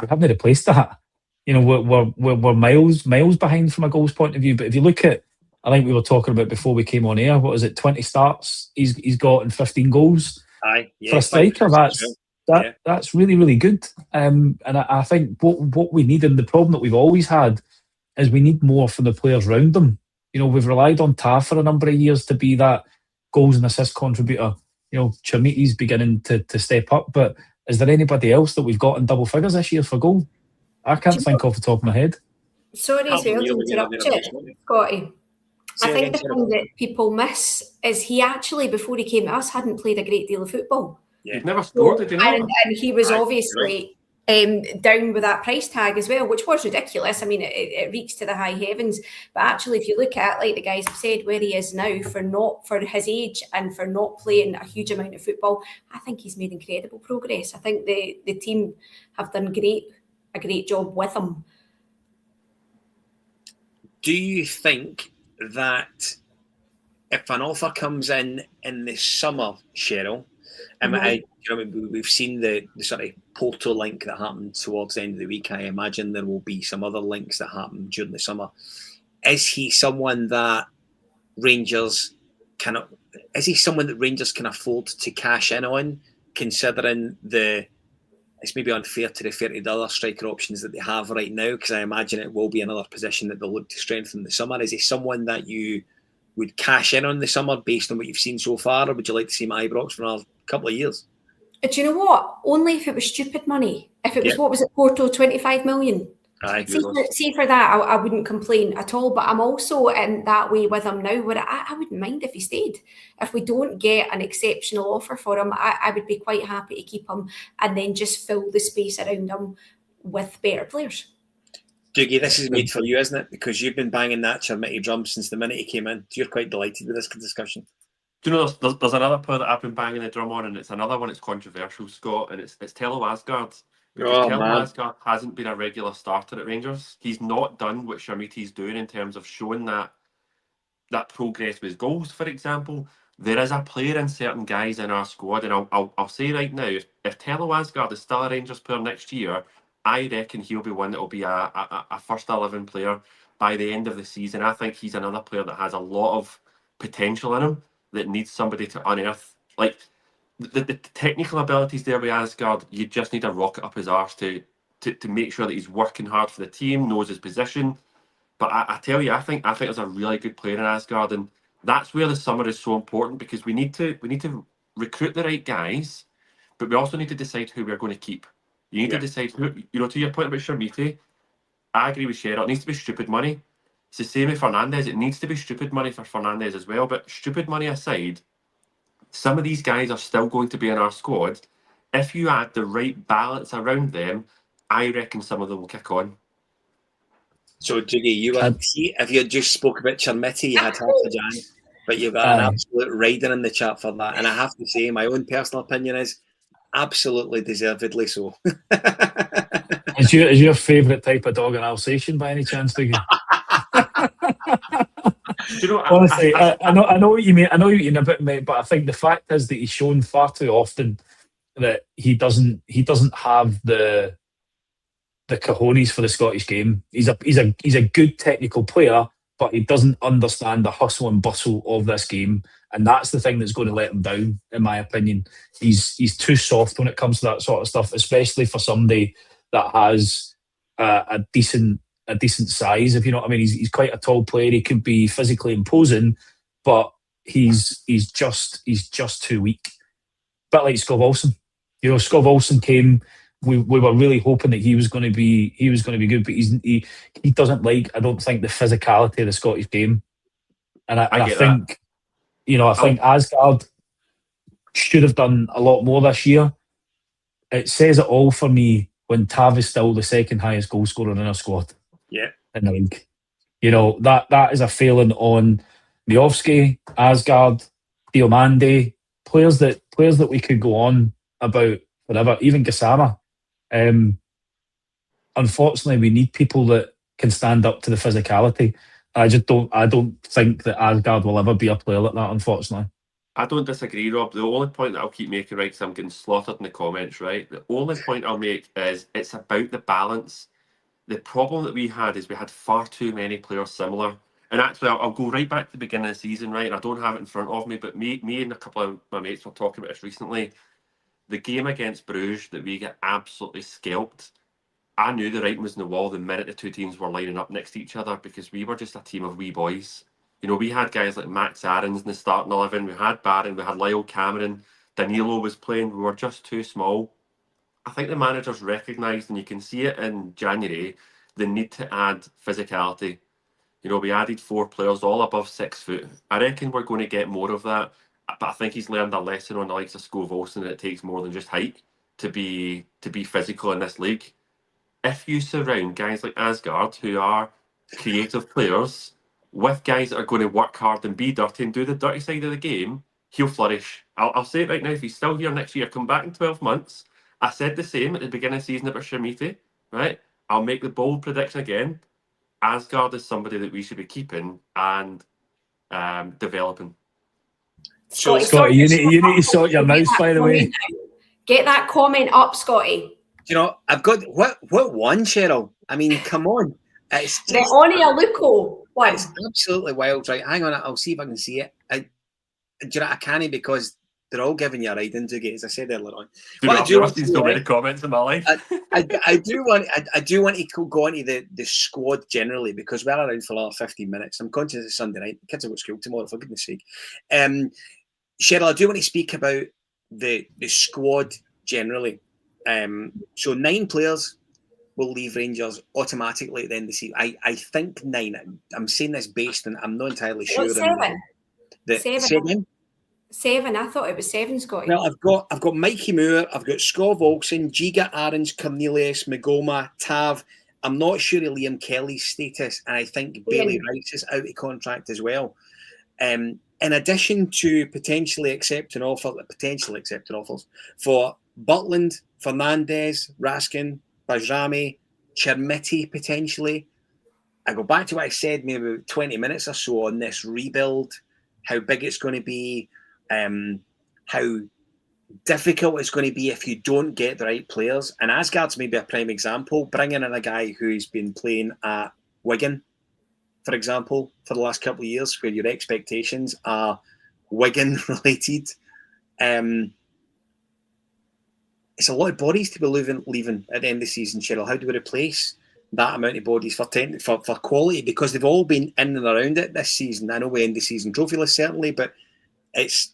We haven't replaced that. We're miles behind from a goals point of view. But if you look at, I think we were talking about before we came on air, what is it, 20 starts he's got and 15 goals? Aye, yeah, for a striker, that's really, really good. And I think what we need, and the problem that we've always had, is we need more from the players round them. We've relied on Tav for a number of years to be that goals and assist contributor. Chermiti's beginning to step up, but is there anybody else that we've got in double figures this year for goal? I can't think off the top of my head. Sorry to interrupt you, Scotty. I think the thing that people miss is he actually, before he came to us, hadn't played a great deal of football. Yeah. He'd never scored, did he not? And he was obviously down with that price tag as well, which was ridiculous. I mean, it reeks to the high heavens. But actually, if you look at, like the guys have said, where he is now for his age and for not playing a huge amount of football, I think he's made incredible progress. I think the team have done a great job with him. Do you think that if an offer comes in the summer, Cheryl, we've seen the sort of Porto link that happened towards the end of the week. I imagine there will be some other links that happen during the summer. Is he someone that Rangers can afford to cash in on, considering it's maybe unfair to refer to the other striker options that they have right now, because I imagine it will be another position that they'll look to strengthen the summer. Is he someone that you would cash in on the summer based on what you've seen so far, or would you like to see him at Ibrox for another couple of years? Do you know what? Only if it was stupid money. If it was, what was it, Porto, 25 million? Aye. See for that, I wouldn't complain at all. But I'm also in that way with him now, where I wouldn't mind if he stayed. If we don't get an exceptional offer for him, I would be quite happy to keep him and then just fill the space around him with better players. Doogie, this is made for you, isn't it? Because you've been banging that Chermiti drum since the minute he came in. You're quite delighted with this discussion. Do you know there's another player that I've been banging the drum on, and it's another one that's controversial, Scott, and it's Tello Asgard. Because Tello Asgard hasn't been a regular starter at Rangers. He's not done what Chermiti's doing in terms of showing that progress with his goals, for example. There is a player in certain guys in our squad, and I'll say right now, if Tello Asgard is still a Rangers player next year, I reckon he'll be one that will be a first 11 player by the end of the season. I think he's another player that has a lot of potential in him that needs somebody to unearth. Like the technical abilities there with Asgard, you just need to rocket up his arse to make sure that he's working hard for the team, knows his position. But I tell you, I think there's a really good player in Asgard, and that's where the summer is so important, because we need to recruit the right guys, but we also need to decide who we're going to keep. You need to decide who, to your point about Chermiti, I agree with Cheryl. It needs to be stupid money. It's the same with Fernandez. It needs to be stupid money for Fernandez as well. But stupid money aside, some of these guys are still going to be in our squad. If you add the right balance around them, I reckon some of them will kick on. So, Doogie, if you had just spoke about Chermiti, you had half a Jan, but you've got an absolute rider in the chat for that. And I have to say, my own personal opinion is absolutely deservedly so. Is your favourite type of dog an Alsatian by any chance, Doogie? Honestly, I know what you mean. I know what you mean about me, but I think the fact is that he's shown far too often that he doesn't have the cojones for the Scottish game. He's a good technical player, but he doesn't understand the hustle and bustle of this game, and that's the thing that's going to let him down, in my opinion. He's too soft when it comes to that sort of stuff, especially for somebody that has a decent size, if you know what I mean. He's quite a tall player. He could be physically imposing, but he's just too weak. Bit like Scott Wilson. Scott Wilson came. We were really hoping that he was going to be good, but he doesn't like, I don't think, the physicality of the Scottish game, and I think I think Asgard should have done a lot more this year. It says it all for me when Tav is still the second highest goal scorer in our squad. Yeah, in the league. That is a failing on Miovski, Asgard, Diomande, players that we could go on about forever. Even Gassama. Unfortunately, we need people that can stand up to the physicality. I don't think that Asgard will ever be a player like that, unfortunately. I don't disagree, Rob. The only point that I'll keep making, right, because I'm getting slaughtered in the comments, right? The only point I'll make is it's about the balance. The problem that we had is we had far too many players similar. And actually, I'll go right back to the beginning of the season, right? And I don't have it in front of me, but me and a couple of my mates were talking about this recently. The game against Bruges that we get absolutely scalped, I knew the writing was on the wall the minute the two teams were lining up next to each other, because we were just a team of wee boys. We had guys like Max Aarons in the starting 11, we had Barron, we had Lyle Cameron, Danilo was playing, we were just too small. I think the managers recognised, and you can see it in January, the need to add physicality. We added 4 players, all above 6 foot. I reckon we're going to get more of that, but I think he's learned a lesson on the likes of Scove Olsen that it takes more than just height to be physical in this league. If you surround guys like Asgard, who are creative players, with guys that are going to work hard and be dirty and do the dirty side of the game, he'll flourish. I'll say it right now, if he's still here next year, come back in 12 months. I said the same at the beginning of the season about Chermiti, right? I'll make the bold prediction again. Asgard is somebody that we should be keeping and developing. Scotty, you need to sort your mouth, by the way. Get that comment up, Scotty. I've got what one, Cheryl? I mean, come on. It's just, the Onia Luco one. It's absolutely wild, right? Hang on, I'll see if I can see it. I can't, because they're all giving you a ride into it, as I said earlier on. I've seen so many comments in my life. I do want to go on to the squad generally, because we're around for another 15 minutes. I'm conscious it's Sunday night. The kids have got school tomorrow, for goodness sake. Cheryl, I do want to speak about the squad generally. So 9 players, will leave Rangers automatically at the end of the season. I think 9. I'm saying this based on, I'm not entirely sure. 7. Seven. 7. I thought it was 7, Scotty. Well, I've got Mikey Moore, I've got Scott Volkson, Giga Aarons, Cornelius, Magoma, Tav. I'm not sure of Liam Kelly's status, and I think Bailey Rice is out of contract as well. In addition to potentially accepting offers for Butland, Fernandez, Raskin, Bajrami, Chermiti potentially. I go back to what I said maybe about 20 minutes or so on this rebuild, how big it's going to be, how difficult it's going to be if you don't get the right players. And Asgard's maybe a prime example, bringing in a guy who's been playing at Wigan, for example, for the last couple of years, where your expectations are Wigan related. It's a lot of bodies to be leaving at the end of the season, Cheryl. How do we replace that amount of bodies for quality? Because they've all been in and around it this season. I know we end the season trophyless, certainly, but it's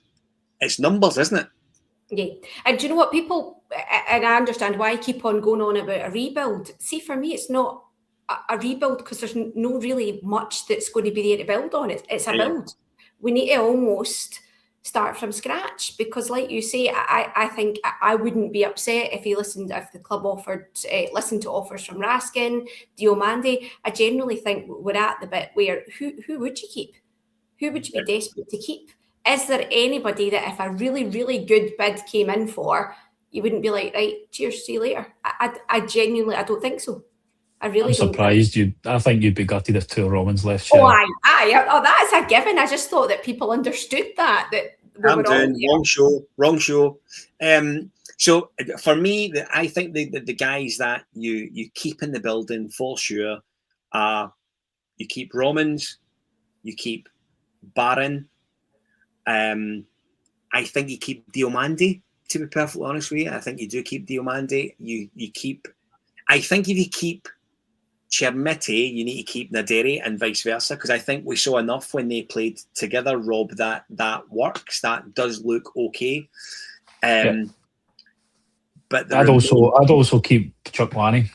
numbers, isn't it? Yeah. And do you know what, people, and I understand why I keep on going on about a rebuild. See, for me, it's not a rebuild because there's no really much that's going to be there to build on. It's a build. We need to almost start from scratch, because like you say, I think I wouldn't be upset if the club listened to offers from Raskin, Diomande. I generally think we're at the bit where who would you keep? Who would you be desperate to keep? Is there anybody that if a really, really good bid came in for, you wouldn't be like, right, cheers, see you later? I genuinely, I don't think so. I really don't. I'm surprised you. I think you'd be gutted if 2 Romans left. Oh, that's a given. I just thought that people understood that I'm doing wrong show. So for me, I think the guys that you keep in the building for sure are, you keep Romans, you keep Barron. I think you keep Diomande, to be perfectly honest with you. I think you do keep Diomande. You keep. I think if you keep Chermiti, you need to keep Naderi and vice versa, because I think we saw enough when they played together, Rob, that works. That does look okay. But I'd also keep Chukwani.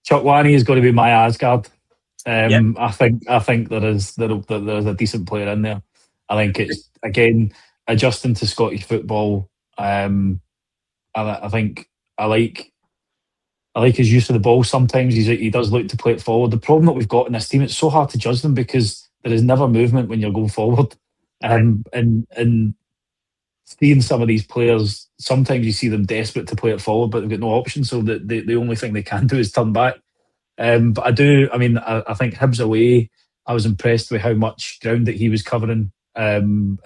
Chukwani is going to be my Asgard. I think there is a decent player in there. I think it's, again, adjusting to Scottish football. I think I like his use of the ball. Sometimes he does look to play it forward. The problem that we've got in this team, it's so hard to judge them because there is never movement when you're going forward. And seeing some of these players, sometimes you see them desperate to play it forward, but they've got no option. So the only thing they can do is turn back. But I think Hibs away, I was impressed with how much ground that he was covering, and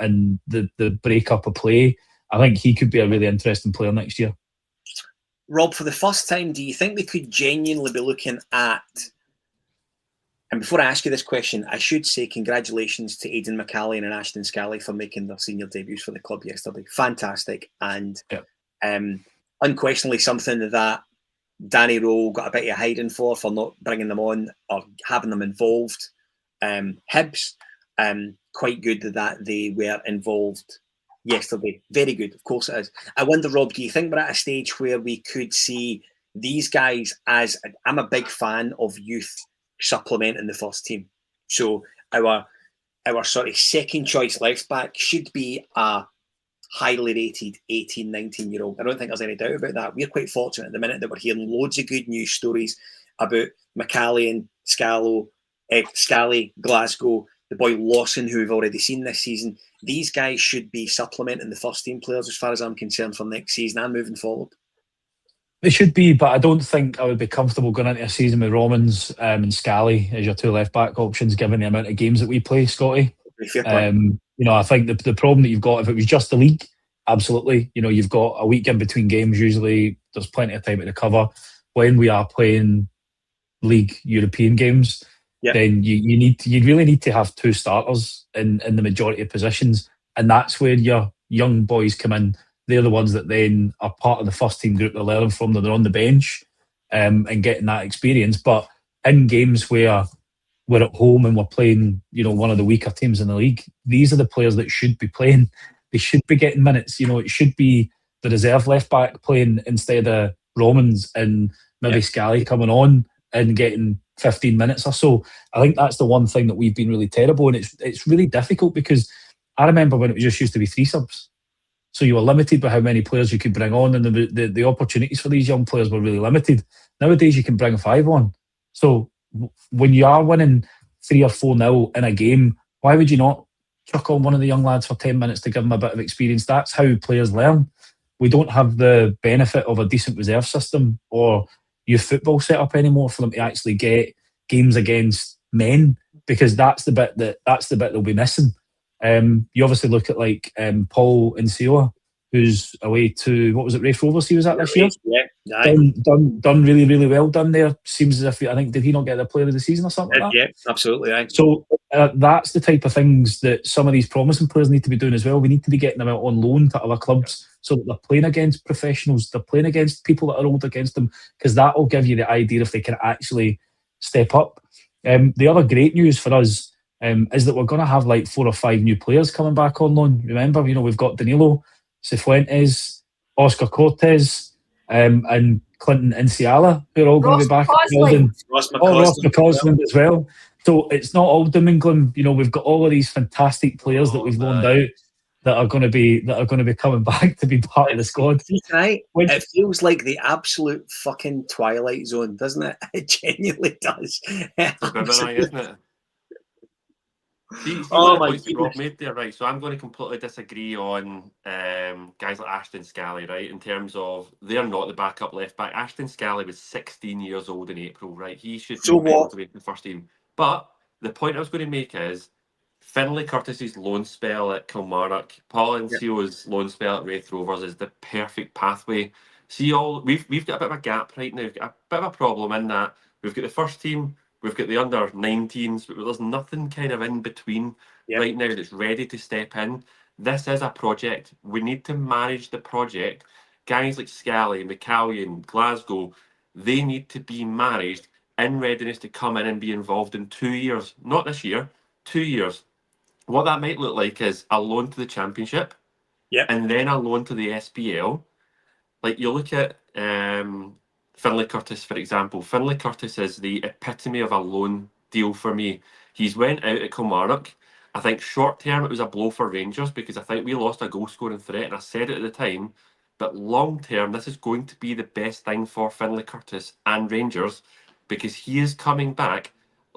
the break-up of play. I think he could be a really interesting player next year. Rob, for the first time, do you think we could genuinely be looking at, and before I ask you this question, I should say congratulations to Aidan McCallion and Ashton Scally for making their senior debuts for the club yesterday. Fantastic. And unquestionably something that Danny Rowe got a bit of hiding for not bringing them on or having them involved. Hibs, quite good that they were involved yesterday. Very good, of course it is. I wonder, Rob, do you think we're at a stage where we could see these guys as, I'm a big fan of youth supplementing the first team. So our sort of second choice left back should be a highly rated 18, 19-year-old. I don't think there's any doubt about that. We're quite fortunate at the minute that we're hearing loads of good news stories about McCallion, Scally, Glasgow, the boy Lawson, who we've already seen this season. These guys should be supplementing the first team players as far as I'm concerned for next season and moving forward. They should be, but I don't think I would be comfortable going into a season with Romans and Scally as your 2 left-back options, given the amount of games that we play, Scotty. I think the problem that you've got, if it was just the league, absolutely. You've got a week in between games. Usually there's plenty of time to recover. When we are playing league European games, then you really need to have 2 starters in the majority of positions. And that's where your young boys come in. They're the ones that then are part of the first team group. They're learning from them. They're on the bench and getting that experience. But in games where we're at home and we're playing, one of the weaker teams in the league, these are the players that should be playing. They should be getting minutes. It should be the reserve left back playing instead of Romans and maybe Scally coming on and getting 15 minutes or so. I think that's the one thing that we've been really terrible, and it's really difficult because I remember when it just used to be 3 subs. So you were limited by how many players you could bring on, and the opportunities for these young players were really limited. Nowadays you can bring 5 on. So when you are winning 3 or 4-0 in a game, why would you not chuck on one of the young lads for 10 minutes to give them a bit of experience? That's how players learn. We don't have the benefit of a decent reserve system or youth football set up anymore for them to actually get games against men, because that's the bit they'll be missing. You obviously look at like Paul Inseoa, who's away to, what was it, Raith Rovers he was at this year? Yeah, done really, really well done there. Seems as if, I think, did he not get the player of the season or something like that? Yeah, absolutely. Right. So that's the type of things that some of these promising players need to be doing as well. We need to be getting them out on loan to other clubs so that they're playing against professionals, they're playing against people that are old against them, because that will give you the idea if they can actually step up. The other great news for us is that we're going to have like 4 or 5 new players coming back on loan. Remember, we've got Danilo, Cifuentes, Oscar Cortez, and Clinton Inciala, who are all going to be back. Ross McCausland as well. So it's not all doom and gloom. We've got all of these fantastic players that we've loaned out that are going to be coming back to be part of the squad. Right. It feels like the absolute fucking Twilight Zone, doesn't it? It genuinely does. Isn't it? See Oh what the my points that Rob goodness. made there, right? So I'm going to completely disagree on guys like Ashton Scally, right? In terms of they're not the backup left back. Ashton Scally was 16 years old in April, right? He should be able to make the first team. But the point I was going to make is Finlay Curtis's loan spell at Kilmarnock, Paul Inseo's loan spell at Raith Rovers is the perfect pathway. See, we've got a bit of a gap right now. We've got a bit of a problem in that we've got the first team. We've got the under-19s, but there's nothing kind of in between right now that's ready to step in. This is a project. We need to manage the project. Guys like Scally, McCallion, Glasgow, they need to be managed in readiness to come in and be involved in 2 years. Not this year, 2 years. What that might look like is a loan to the Championship and then a loan to the SPL. Like you look at Finlay Curtis, for example. Finlay Curtis is the epitome of a loan deal for me. He's went out at Kilmarnock. I think short term it was a blow for Rangers because I think we lost a goal scoring threat, and I said it at the time. But long term, this is going to be the best thing for Finlay Curtis and Rangers because he is coming back.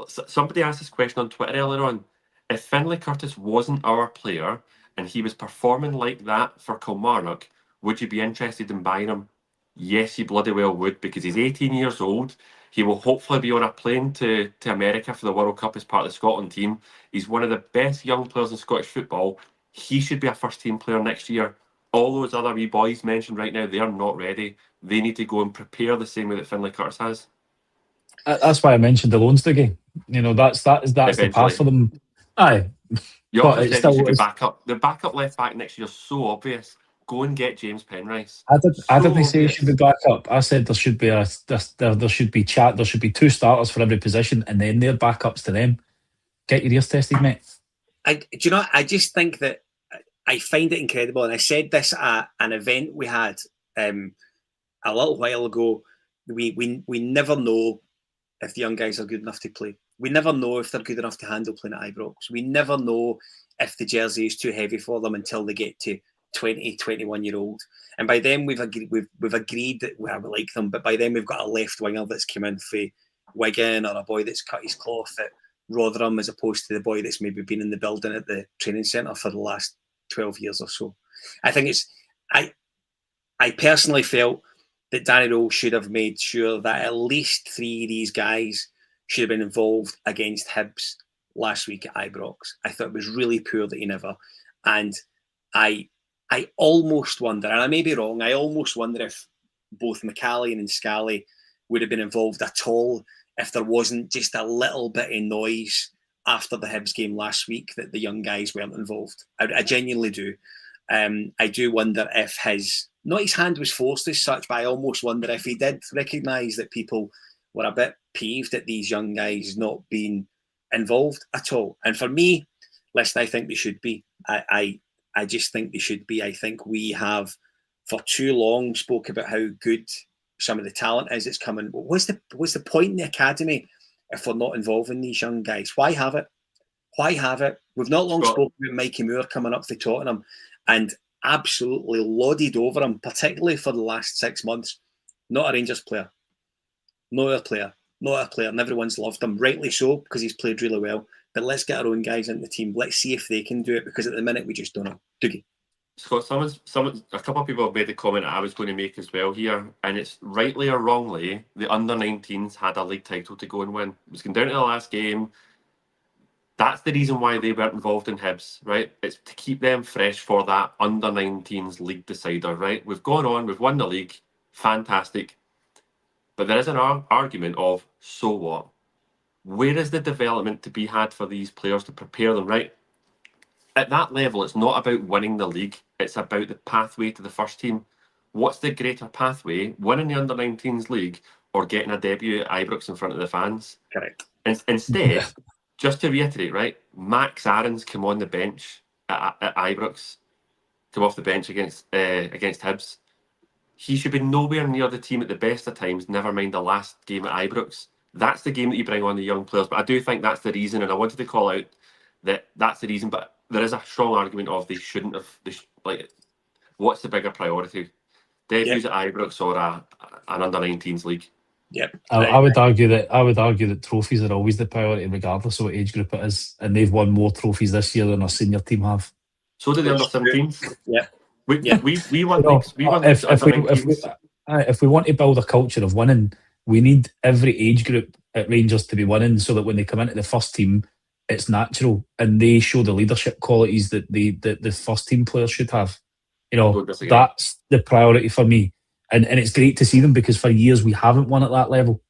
Somebody asked this question on Twitter earlier on. If Finlay Curtis wasn't our player and he was performing like that for Kilmarnock, would you be interested in buying him? Yes, you bloody well would, because he's 18 years old. He will hopefully be on a plane to America for the World Cup as part of the Scotland team. He's one of the best young players in Scottish football. He should be a first-team player next year. All those other wee boys mentioned right now, they are not ready. They need to go and prepare the same way that Finlay Curtis has. That's why I mentioned the loans again. That's the path for them. Aye. You also said he should be backup. The backup left back next year is so obvious. Go and get James Penrice. I didn't say he should be back up. I said there should be there should be 2 starters for every position, and then they're backups to them. Get your ears tested, mate. Do you know? I just think that I find it incredible, and I said this at an event we had a little while ago. We never know if the young guys are good enough to play. We never know if they're good enough to handle playing at Ibrox. We never know if the jersey is too heavy for them until they get to 20, 21-year-old. And by then we've agreed that we like them, but by then we've got a left winger that's come in for Wigan, or a boy that's cut his cloth at Rotherham, as opposed to the boy that's maybe been in the building at the training centre for the last 12 years or so. I think I personally felt that Danny Rose should have made sure that at least 3 of these guys should have been involved against Hibs last week at Ibrox. I thought it was really poor that he never. And I almost wonder, and I may be wrong, I almost wonder if both McCallion and Scally would have been involved at all if there wasn't just a little bit of noise after the Hibs game last week that the young guys weren't involved. I genuinely do. I do wonder if not his hand was forced as such, but I almost wonder if he did recognise that people were a bit peeved at these young guys not being involved at all. And for me, listen, I think they should be. I just think they should be. I think we have for too long spoke about how good some of the talent is that's coming. What's the point in the academy if we're not involving these young guys? Why have it? Why have it? We've not long spoken about Mikey Moore coming up for Tottenham and absolutely lauded over him, particularly for the last 6 months. Not a Rangers player. Not a player. Not a player. And everyone's loved him. Rightly so, because he's played really well. But let's get our own guys into the team. Let's see if they can do it, because at the minute we just don't know. Doogie. Scott, a couple of people have made the comment I was going to make as well here, and it's rightly or wrongly, the under-19s had a league title to go and win. It was going down to the last game. That's the reason why they weren't involved in Hibs, right? It's to keep them fresh for that under-19s league decider, right? We've gone on, we've won the league, fantastic. But there is an argument of, so what? Where is the development to be had for these players to prepare them, right? At that level, it's not about winning the league. It's about the pathway to the first team. What's the greater pathway? Winning the under-19s league or getting a debut at Ibrox in front of the fans? Correct. Instead, just to reiterate, right, Max Aaron's come on the bench at Ibrox, come off the bench against Hibs. He should be nowhere near the team at the best of times, never mind the last game at Ibrox. That's the game that you bring on the young players. But I do think that's the reason, and I wanted to call out that that's the reason. But there is a strong argument of they shouldn't have. What's the bigger priority? Debuts at Ibrox or an under-19s league? Yep. I would argue that trophies are always the priority, regardless of what age group it is, and they've won more trophies this year than our senior team have. So did the under-17s. Yeah. We won. If we want to build a culture of winning, we need every age group at Rangers to be winning, so that when they come into the first team, it's natural and they show the leadership qualities that the first team players should have. That's the priority for me. And it's great to see them, because for years we haven't won at that level.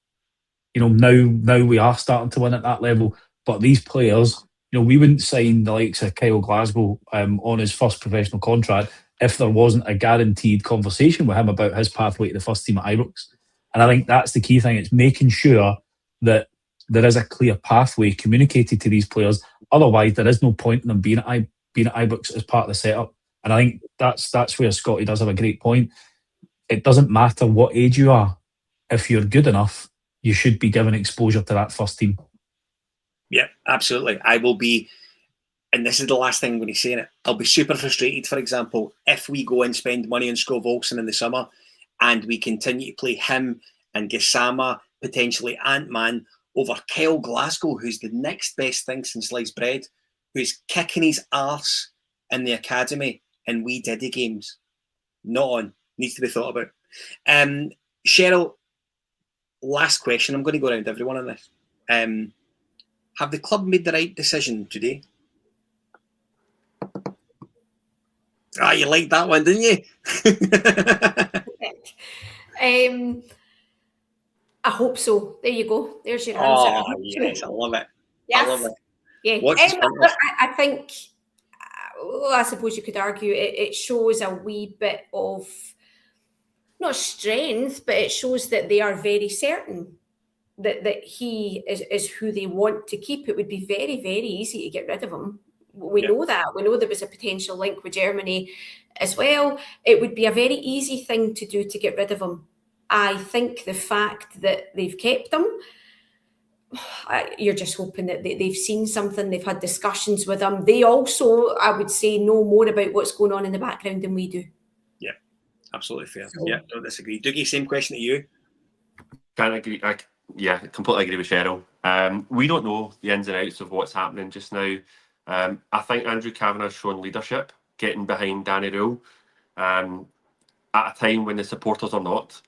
Now we are starting to win at that level. But these players, we wouldn't sign the likes of Kyle Glasgow on his first professional contract if there wasn't a guaranteed conversation with him about his pathway to the first team at Ibrox. And I think that's the key thing. It's making sure that there is a clear pathway communicated to these players. Otherwise, there is no point in them being at Ibrox as part of the setup. And I think that's where Scotty does have a great point. It doesn't matter what age you are. If you're good enough, you should be given exposure to that first team. Yeah, absolutely. I will be, and this is the last thing I'm going to say in it, I'll be super frustrated, for example, if we go and spend money on Skov Olsen in the summer and we continue to play him and Gassama, potentially Ant-Man, over Kyle Glasgow, who's the next best thing since sliced bread, who's kicking his arse in the academy and we did the games. Not on. Needs to be thought about. Cheryl, last question. I'm going to go around everyone on this. Have the club made the right decision today? You liked that one, didn't you? I hope so. There you go. There's your answer. Oh, yes, I love it. Yes. I love it. Yeah. I think, I suppose you could argue it shows a wee bit of, not strength, but it shows that they are very certain that he is who they want to keep. It would be very, very easy to get rid of him. We know that. We know there was a potential link with Germany as well. It would be a very easy thing to do to get rid of him. I think the fact that they've kept him, you're just hoping that they've seen something, they've had discussions with him. They also, I would say, know more about what's going on in the background than we do. Yeah, absolutely fair. Yeah, don't disagree. Doogie, same question to you. Can't agree. I completely agree with Cheryl. We don't know the ins and outs of what's happening just now. I think Andrew Kavanagh's shown leadership, getting behind Danny Rule at a time when the supporters are not.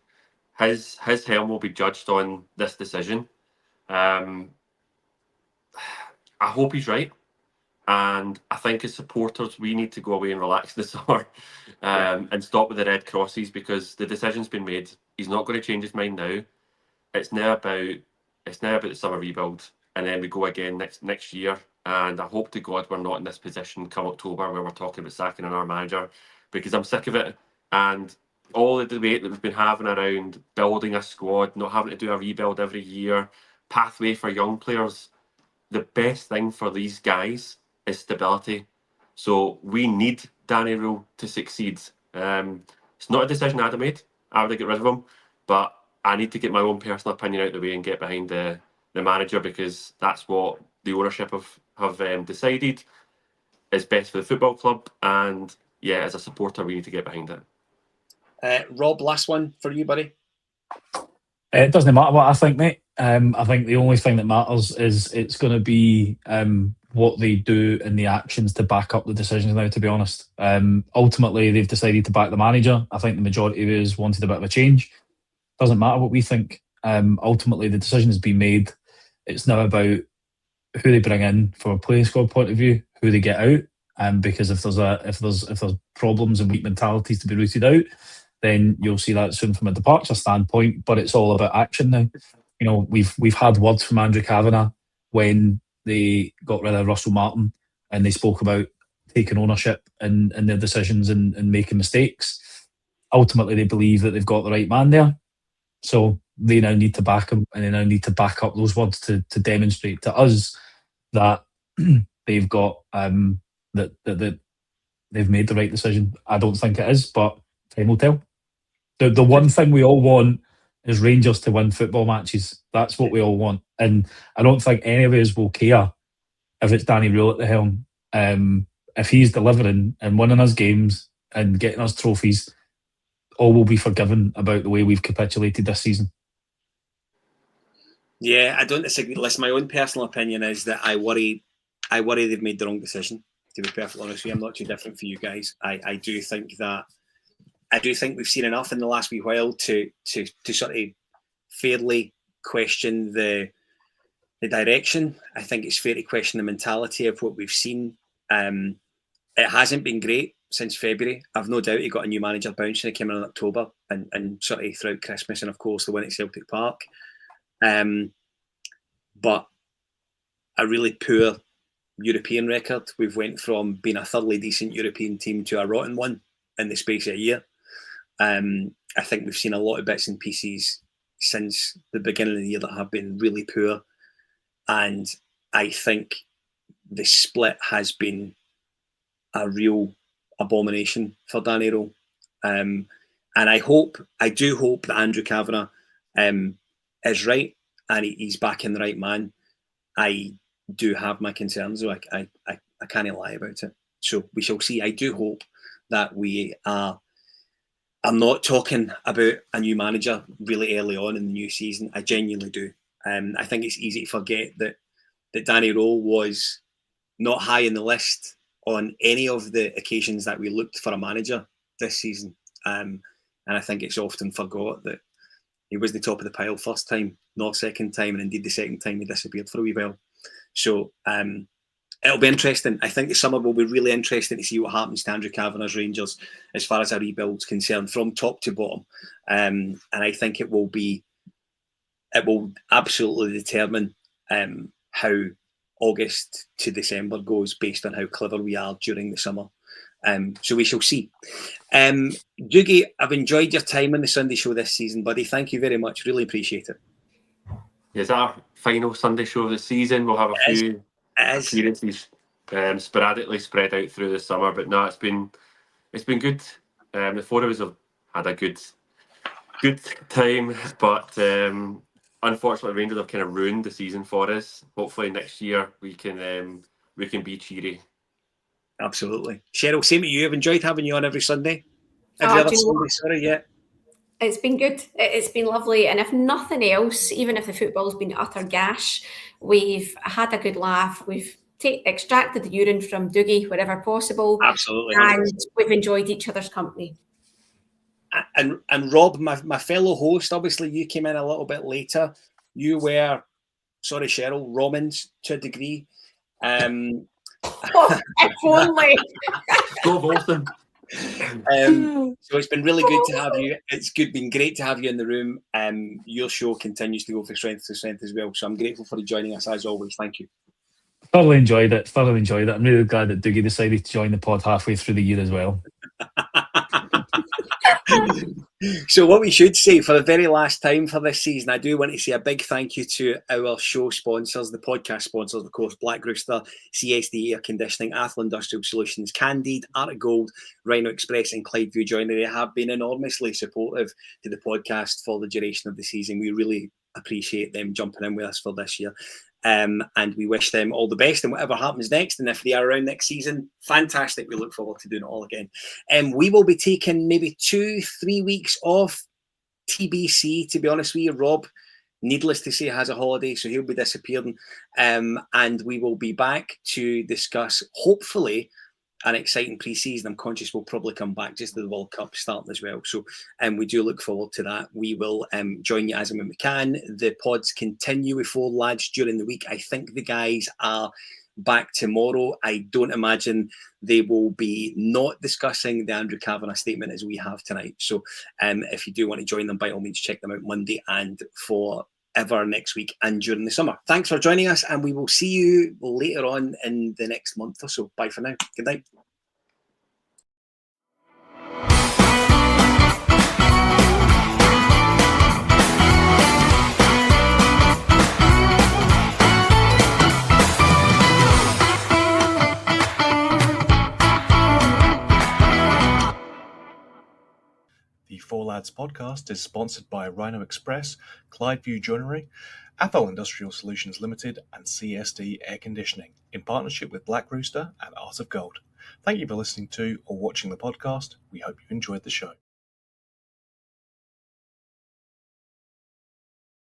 His helm will be judged on this decision. I hope he's right. And I think as supporters, we need to go away and relax this summer and stop with the red crosses, because the decision's been made. He's not going to change his mind now. It's now about the summer rebuild, and then we go again next year. And I hope to God we're not in this position come October where we're talking about sacking our manager, because I'm sick of it. And all the debate that we've been having around building a squad, not having to do a rebuild every year, pathway for young players, the best thing for these guys is stability. So we need Danny Rule to succeed. It's not a decision I'd have made. I would have got rid of him. but I need to get my own personal opinion out of the way and get behind the manager, because that's what the ownership have decided is best for the football club. And yeah, as a supporter, we need to get behind it. Rob, last one for you, buddy. It doesn't matter what I think, mate. I think the only thing that matters is it's going to be what they do and the actions to back up the decisions now, to be honest. Ultimately, they've decided to back the manager. I think the majority of us wanted a bit of a change. Doesn't matter what we think. Ultimately, the decision has been made. It's now about who they bring in from a playing squad point of view, who they get out. Because if there's problems and weak mentalities to be rooted out, then you'll see that soon from a departure standpoint. But it's all about action now. You know, we've had words from Andrew Kavanagh when they got rid of Russell Martin, and they spoke about taking ownership in their decisions and making mistakes. Ultimately, they believe that they've got the right man there. So they now need to back him, and they now need to back up those words to demonstrate to us that they've got that they've made the right decision. I don't think it is, but time will tell. The one thing we all want is Rangers to win football matches. That's what we all want, and I don't think any of us will care if it's Danny Rule at the helm. If he's delivering and winning us games and getting us trophies, all will be forgiven about the way we've capitulated this season. Yeah, I don't disagree. Listen, my own personal opinion is that I worry they've made the wrong decision, to be perfectly honest with you. I'm not too different for you guys. I do think we've seen enough in the last wee while to sort of fairly question the direction. I think it's fair to question the mentality of what we've seen. It hasn't been great since February. I've no doubt he got a new manager bouncing. He came in October and sort of throughout Christmas, and of course the win at Celtic Park. But a really poor European record. We've went from being a thoroughly decent European team to a rotten one in the space of a year. I think we've seen a lot of bits and pieces since the beginning of the year that have been really poor. And I think the split has been a real abomination for Danny Rowe. And I do hope that Andrew Kavanagh is right and he's backing the right man. I do have my concerns, though. I can't lie about it. So we shall see. I do hope that we are. I'm not talking about a new manager really early on in the new season. I genuinely do. I think it's easy to forget that Danny Rowe was not high in the list on any of the occasions that we looked for a manager this season. And I think it's often forgot that he was the top of the pile first time, not second time, and indeed the second time he disappeared for a wee while. So it'll be interesting. I think the summer will be really interesting to see what happens to Andrew Kavanagh's Rangers as far as a rebuild's concerned, from top to bottom. And I think it will absolutely determine how August to December goes based on how clever we are during the summer. So we shall see. Doogie, I've enjoyed your time on the Sunday show this season, buddy. Thank you very much. Really appreciate it. Is our final Sunday show of the season? We'll have a few appearances sporadically spread out through the summer, but no, it's been good. The four of us have had a good time, but unfortunately Rangers have kind of ruined the season for us. Hopefully next year we can be cheery. Absolutely. Cheryl, same to you. I've enjoyed having you on every Sunday. Every other Sunday, sorry, yeah. It's been good. It's been lovely. And if nothing else, even if the football's been utter gash, we've had a good laugh. We've extracted the urine from Doogie wherever possible. Absolutely. And we've enjoyed each other's company. And Rob, my fellow host, obviously you came in a little bit later. You were, sorry, Cheryl, Romans to a degree. Oh, if only. Go Bolton. So it's been really good to have you. It's been great to have you in the room. Your show continues to go from strength to strength as well. So I'm grateful for you joining us as always. Thank you. Thoroughly enjoyed it. I'm really glad that Doogie decided to join the pod halfway through the year as well. So what we should say for the very last time for this season, I do want to say a big thank you to our show sponsors, the podcast sponsors, of course, Black Rooster, CSD Air Conditioning, Athlon Industrial Solutions, Candide, Art of Gold, Rhino Express and Clydeview Joinery. They have been enormously supportive to the podcast for the duration of the season. We really appreciate them jumping in with us for this year. And we wish them all the best in whatever happens next. And if they are around next season, fantastic. We look forward to doing it all again. We will be taking maybe 2-3 weeks off TBC, to be honest with you. Rob, needless to say, has a holiday, so he'll be disappearing. And we will be back to discuss, hopefully, an exciting pre-season. I'm conscious we'll probably come back just to the World Cup starting as well. So we do look forward to that. We will join you as and when we can. The pods continue with 4 lads during the week. I think the guys are back tomorrow. I don't imagine they will be not discussing the Andrew Kavanagh statement as we have tonight. So if you do want to join them, by all means, check them out Monday and forever next week and during the summer. Thanks for joining us, and we will see you later on in the next month or so. Bye for now. Good night. The Four Lads podcast is sponsored by Rhino Express, Clydeview Joinery, Athlon Industrial Solutions Limited, and CSD Air Conditioning, in partnership with Black Rooster and Art of Gold. Thank you for listening to or watching the podcast. We hope you enjoyed the show.